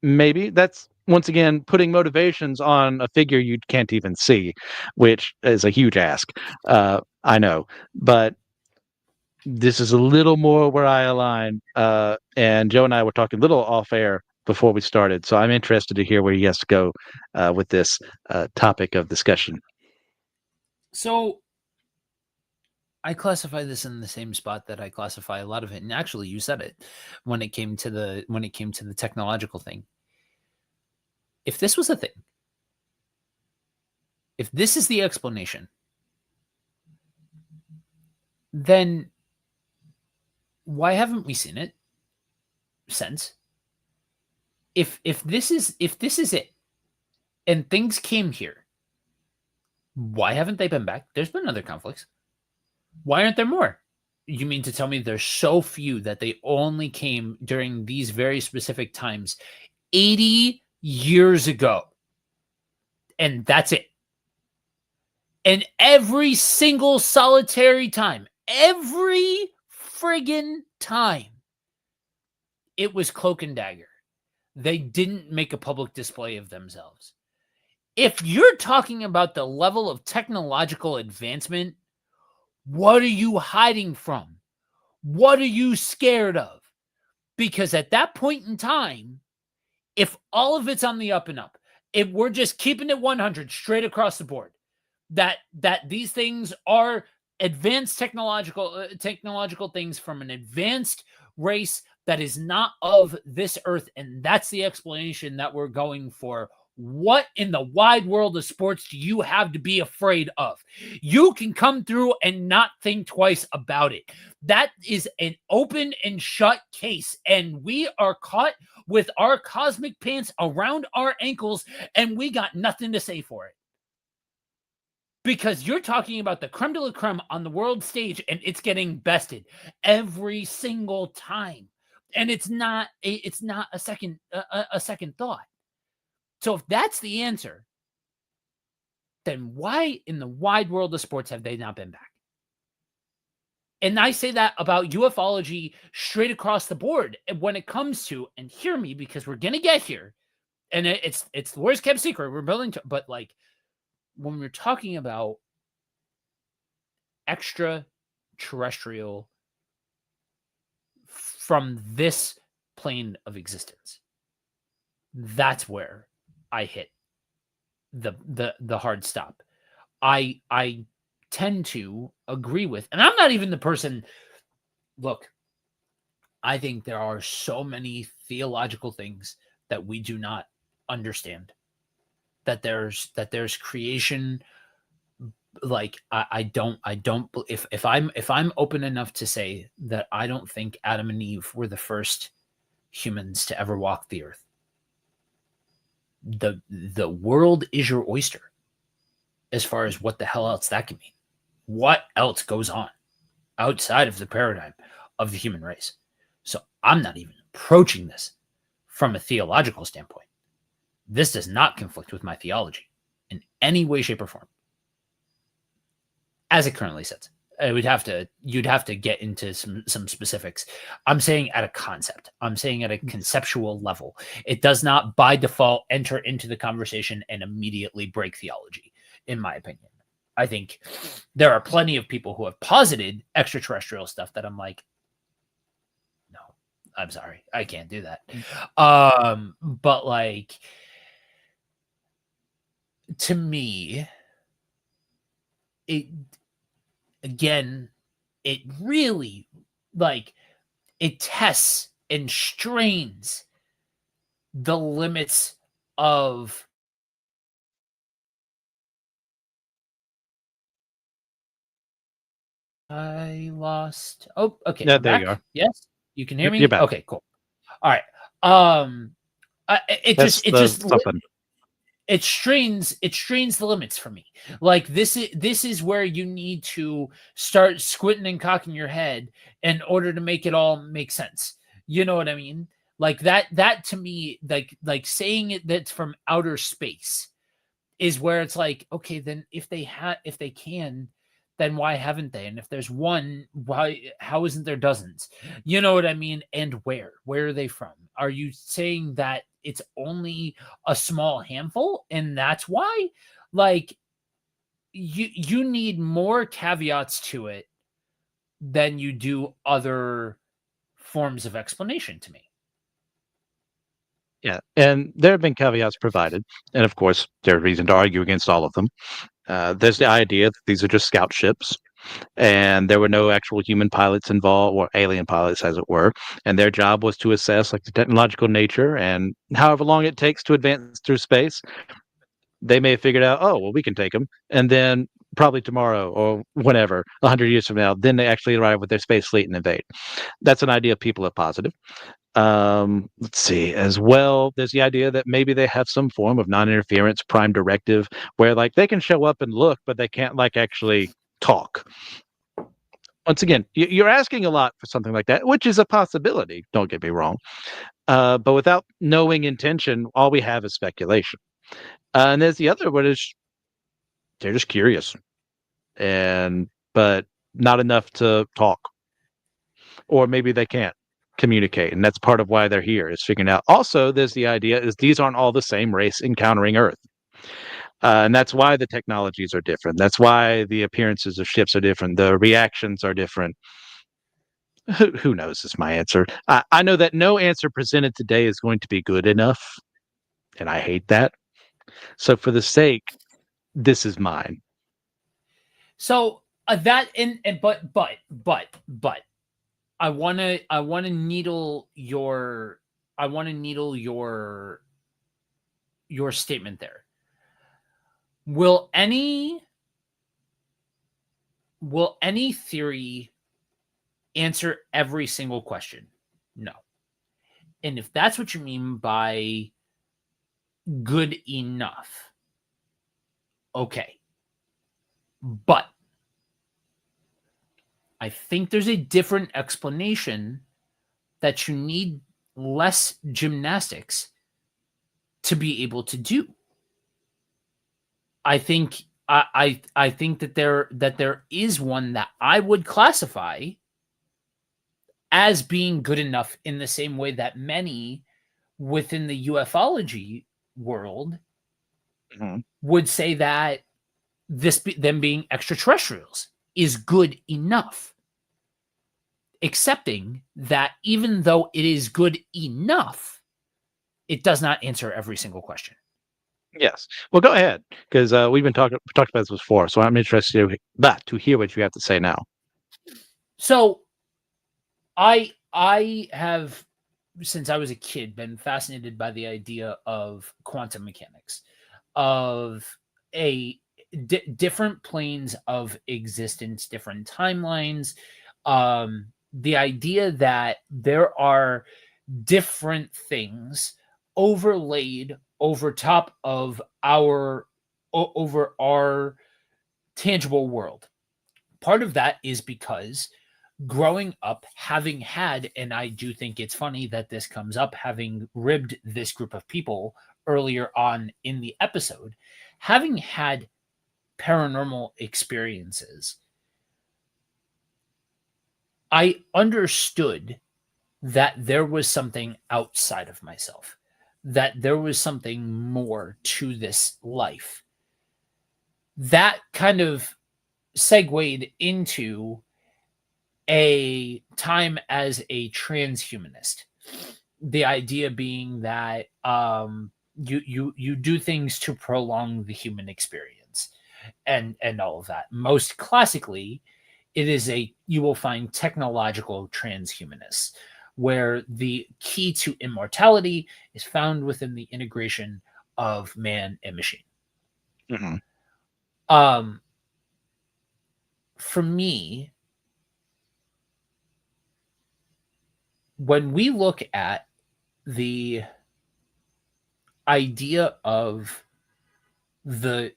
Maybe that's, once again, putting motivations on a figure you can't even see, which is a huge ask. I know. But this is a little more where I align. And Joe and I were talking a little off air before we started, so I'm interested to hear where he has to go with this topic of discussion. So I classify this in the same spot that I classify a lot of it. And actually, you said it when it came to the technological thing. If this was a thing, if this is the explanation, then why haven't we seen it since? If this is it, and things came here, why haven't they been back? There's been other conflicts. Why aren't there more? You mean to tell me there's so few that they only came during these very specific times 80 years ago, and that's it? And every single solitary time, every friggin' time, it was cloak and dagger. They didn't make a public display of themselves. If you're talking about the level of technological advancement, what are you hiding from? What are you scared of? Because at that point in time, if all of it's on the up and up, if we're just keeping it 100 straight across the board, that these things are advanced technological things from an advanced race that is not of this earth, and that's the explanation that we're going for, what in the wide world of sports do you have to be afraid of? You can come through and not think twice about it. That is an open and shut case, and we are caught with our cosmic pants around our ankles, and we got nothing to say for it. Because you're talking about the creme de la creme on the world stage, and it's getting bested every single time, and it's not a second thought. So if that's the answer, then why in the wide world of sports have they not been back? And I say that about ufology straight across the board when it comes to, and hear me because we're gonna get here, and it's the worst kept secret. We're building to, but like when we're talking about extraterrestrial from this plane of existence, that's where I hit the hard stop. I tend to agree with, and I'm not even the person. Look, I think there are so many theological things that we do not understand. That there's creation. Like I don't if I'm open enough to say that I don't think Adam and Eve were the first humans to ever walk the earth. The world is your oyster as far as what the hell else that can mean. What else goes on outside of the paradigm of the human race? So I'm not even approaching this from a theological standpoint. This does not conflict with my theology in any way, shape, or form. As it currently sits, you'd have to get into some specifics. I'm saying at a concept. I'm saying at a conceptual level. It does not by default enter into the conversation and immediately break theology, in my opinion. I think there are plenty of people who have posited extraterrestrial stuff that I'm like, no, I'm sorry, I can't do that. But like to me, it again, it really like it tests and strains the limits of I lost. Oh, okay, Yeah, I'm there you back. are. Yes, you can hear Yep, you're me. back. Okay, cool. All right. Um, That's the something. It strains the limits for me. Like this is where you need to start squinting and cocking your head in order to make it all make sense. You know what I mean? Like that to me, like saying it that's from outer space is where it's like, okay, then if they can, then why haven't they? And if there's one, why how isn't there dozens? You know what I mean? And where are they from? Are you saying that it's only a small handful and that's why? Like you need more caveats to it than you do other forms of explanation to me. Yeah, and there have been caveats provided, and of course, there's reason to argue against all of them. There's the idea that these are just scout ships, and there were no actual human pilots involved, or alien pilots, as it were, and their job was to assess like the technological nature and however long it takes to advance through space. They may have figured out, oh, well, we can take them, and then probably tomorrow or whenever, 100 years from now, then they actually arrive with their space fleet and invade. That's an idea people have posited. Let's see. As well, there's the idea that maybe they have some form of non-interference prime directive where like they can show up and look, but they can't like actually talk. Once again, you're asking a lot for something like that, which is a possibility. Don't get me wrong. But without knowing intention, all we have is speculation. And there's the other one is they're just curious, and but not enough to talk, or maybe they can't communicate, and that's part of why they're here is figuring out. Also, there's the idea is these aren't all the same race encountering Earth, and that's why the technologies are different. That's why the appearances of ships are different. The reactions are different. Who knows is my answer. I know that no answer presented today is going to be good enough, and I hate that. So for the sake, this is mine. So that and but I want to needle your your statement there. Will any theory answer every single question? No. And if that's what you mean by good enough, okay. But I think there's a different explanation that you need less gymnastics to be able to do. I think I think that there is one that I would classify as being good enough in the same way that many within the ufology world Mhm. would say that them being extraterrestrials is good enough, accepting that even though it is good enough, it does not answer every single question. Yes. Well, go ahead, because we've been talked about this before, so I'm interested to hear what you have to say now. So I have, since I was a kid, been fascinated by the idea of quantum mechanics, of a different planes of existence, different timelines. The idea that there are different things overlaid over top of over our tangible world. Part of that is because growing up, having had, and I do think it's funny that this comes up, having ribbed this group of people earlier on in the episode, having had paranormal experiences, I understood that there was something outside of myself, that there was something more to this life. That kind of segued into a time as a transhumanist. The idea being that you do things to prolong the human experience, and all of that. Most classically, it is a you will find technological transhumanists, where the key to immortality is found within the integration of man and machine. Mhm. Um, for me, when we look at the idea of the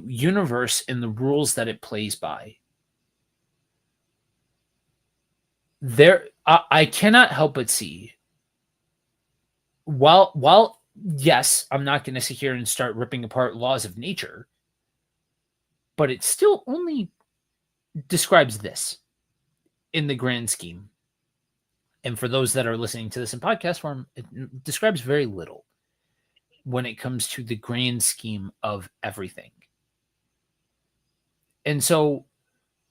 universe and the rules that it plays by, there I cannot help but see, while yes, I'm not going to sit here and start ripping apart laws of nature, but it still only describes this in the grand scheme. And for those that are listening to this in podcast form, it describes very little when it comes to the grand scheme of everything. And so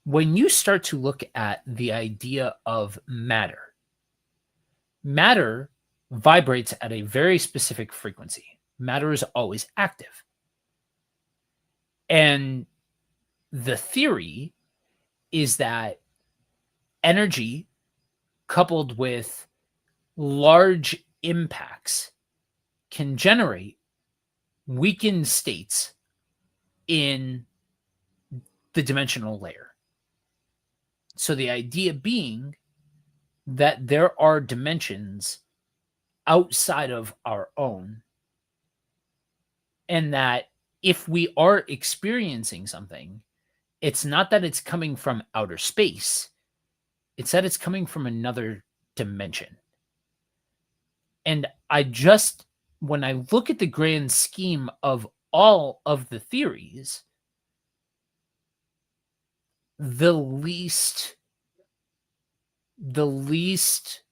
when you start to look at the idea of matter, matter vibrates at a very specific frequency. Matter is always active. And the theory is that energy coupled with large impacts can generate weakened states in the dimensional layer. So the idea being that there are dimensions outside of our own, and that if we are experiencing something, it's not that it's coming from outer space, it's that it's coming from another dimension. And when I look at the grand scheme of all of the theories, the least the least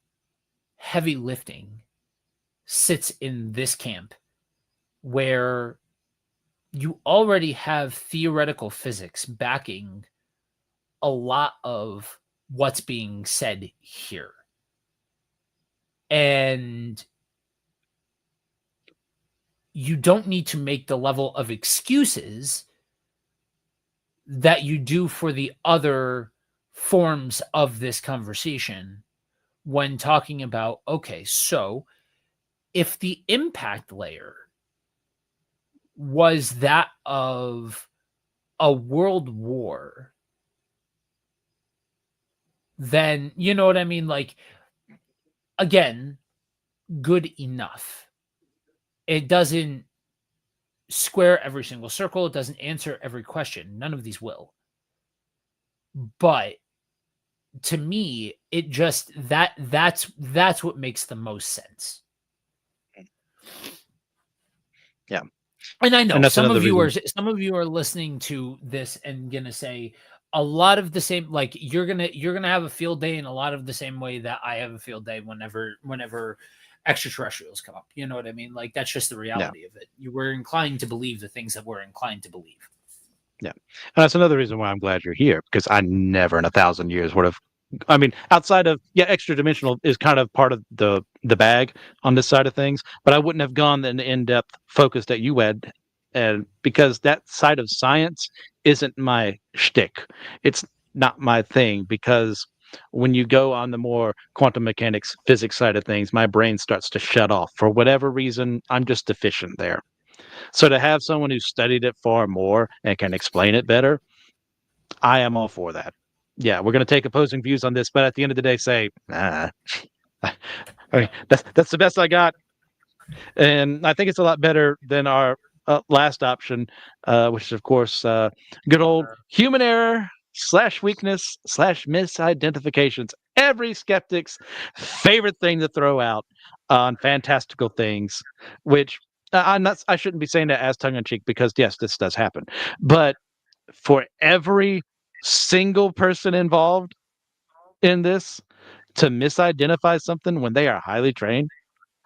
heavy lifting sits in this camp, where you already have theoretical physics backing a lot of what's being said here. And you don't need to make the level of excuses that you do for the other forms of this conversation when talking about, okay, so if the impact layer was that of a world war, then you know what I mean? Like, again, good enough. It doesn't square every single circle, it doesn't answer every question. None of these will. But to me, it just that's what makes the most sense. Yeah. And I know And that's some another of you are reason. listening to this and gonna say a lot of the same, like you're gonna have a field day in a lot of the same way that I have a field day whenever extraterrestrials come up. You know what I mean? Like that's just the Yeah. reality of it. You were inclined to believe the things that we're inclined to believe. Yeah. And that's another reason why I'm glad you're here, because I never in 1,000 years would have. I mean, outside of, yeah, extra dimensional is kind of part of the bag on this side of things, but I wouldn't have gone the in-depth focus that you had, and because that side of science isn't my shtick. It's not my thing, because when you go on the more quantum mechanics, physics side of things, my brain starts to shut off. For whatever reason, I'm just deficient there. So to have someone who studied it far more and can explain it better, I am all for that. Yeah, we're going to take opposing views on this, but at the end of the day, say, nah. I mean, that's the best I got, and I think it's a lot better than our last option, which is of course good old human error slash weakness slash misidentifications. Every skeptic's favorite thing to throw out on fantastical things, which I'm not. I shouldn't be saying that as tongue in cheek, because yes, this does happen, but for every single person involved in this to misidentify something when they are highly trained,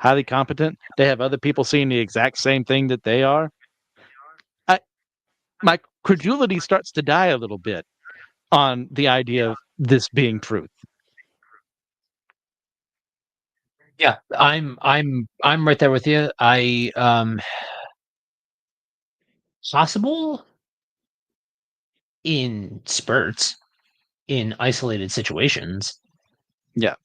highly competent, they have other people seeing the exact same thing that they are. I, my credulity starts to die a little bit on the idea of this being truth. Yeah, I'm right there with you. I possible in spurts, in isolated situations. Yeah.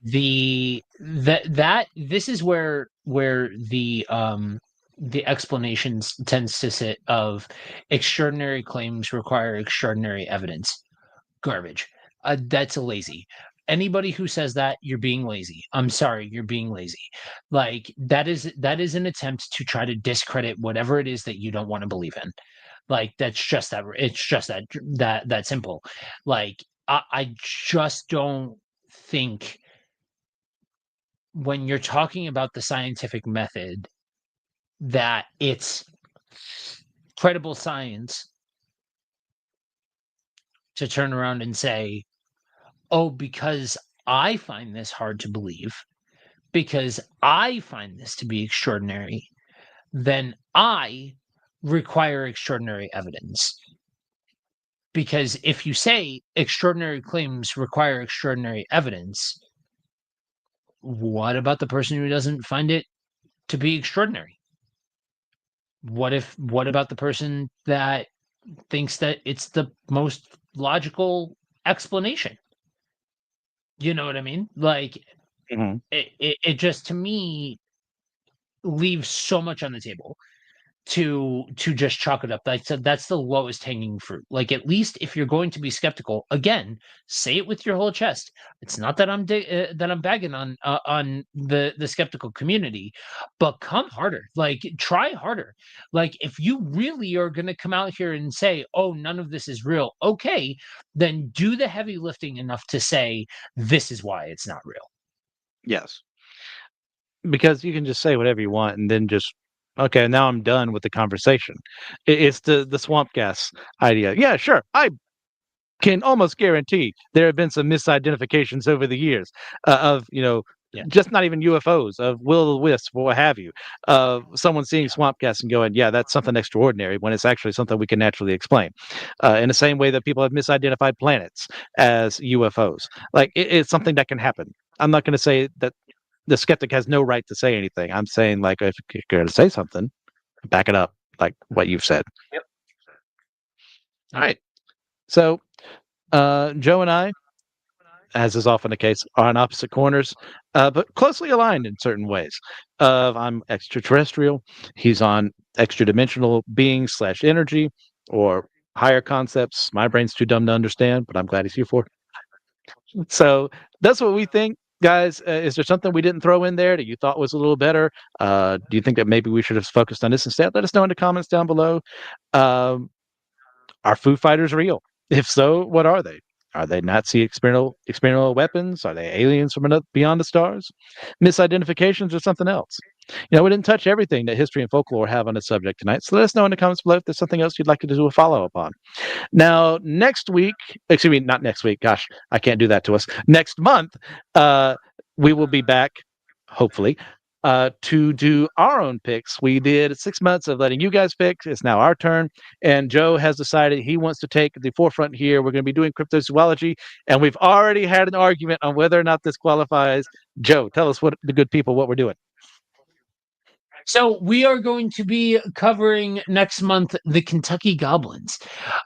That this is where the explanations tends to sit of extraordinary claims require extraordinary evidence. Garbage. That's lazy. Anybody who says that, you're being lazy. I'm sorry, you're being lazy. Like that is an attempt to try to discredit whatever it is that you don't want to believe in. Like that's just that. It's just that simple. Like I just don't think when you're talking about the scientific method that it's credible science to turn around and say, oh, because I find this hard to believe, because I find this to be extraordinary, then I require extraordinary evidence. Because if you say extraordinary claims require extraordinary evidence, what about the person who doesn't find it to be extraordinary? What about the person that thinks that it's the most logical explanation? You know what I mean? Like Mhm. it just to me leaves so much on the table to just chalk it up. Like said, that's the lowest hanging fruit. Like at least if you're going to be skeptical, again, say it with your whole chest. It's not that that I'm bagging on the skeptical community, but come harder. Like try harder. Like if you really are going to come out here and say, "Oh, none of this is real," okay, then do the heavy lifting enough to say this is why it's not real. Yes. Because you can just say whatever you want and then just, okay, now I'm done with the conversation. It's the swamp gas idea. Yeah, sure. I can almost guarantee there have been some misidentifications over the years of, Yeah, just not even UFOs, of will o' the wisp or what have you, of someone seeing yeah, swamp gas and going, yeah, that's something extraordinary, when it's actually something we can naturally explain. In the same way that people have misidentified planets as UFOs, like it's something that can happen. I'm not going to say that the skeptic has no right to say anything. I'm saying, like, if you're going to say something, back it up, like what you've said. yep, All yep. right. So Joe and I as is often the case, are on opposite corners, but closely aligned in certain ways. I'm extraterrestrial. He's on extra dimensional beings slash energy or higher concepts. My brain's too dumb to understand, but I'm glad he's here for. So that's what we think, guys. Is there something we didn't throw in there that you thought was a little better? Do you think that maybe we should have focused on this instead? Let us know in the comments down below. Um, are Foo Fighters real? If so, what are they? Are they Nazi experimental weapons? Are they aliens from beyond the stars? Misidentifications or something else? We didn't touch everything that history and folklore have on the subject tonight. So let us know in the comments below if there's something else you'd like to do a follow up on. Now, next week, excuse me, not next week. Gosh, I can't do that to us. Next month, uh, we will be back, hopefully, to do our own picks. We did 6 months of letting you guys pick. It's now our turn. And Joe has decided he wants to take the forefront here. We're going to be doing cryptozoology. And we've already had an argument on whether or not this qualifies. Joe, tell us what the good people what we're doing. So we are going to be covering next month the Kentucky Goblins.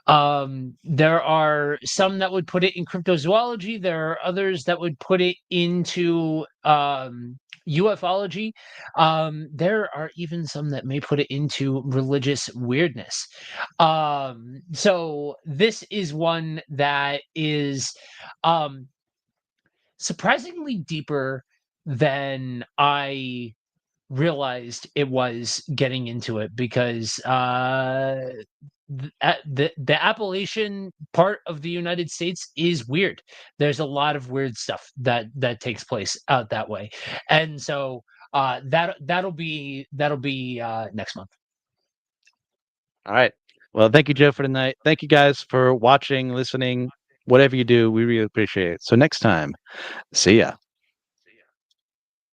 There are some that would put it in cryptozoology. There are others that would put it into ufology. There are even some that may put it into religious weirdness. So this is one that is surprisingly deeper than I realized it was getting into it, because the Appalachian part of the United States is weird. There's a lot of weird stuff that takes place out that way, and so that'll be next month. All right. Well, thank you, Joe, for tonight. Thank you guys for watching, listening, whatever you do. We really appreciate it. So next time, see ya.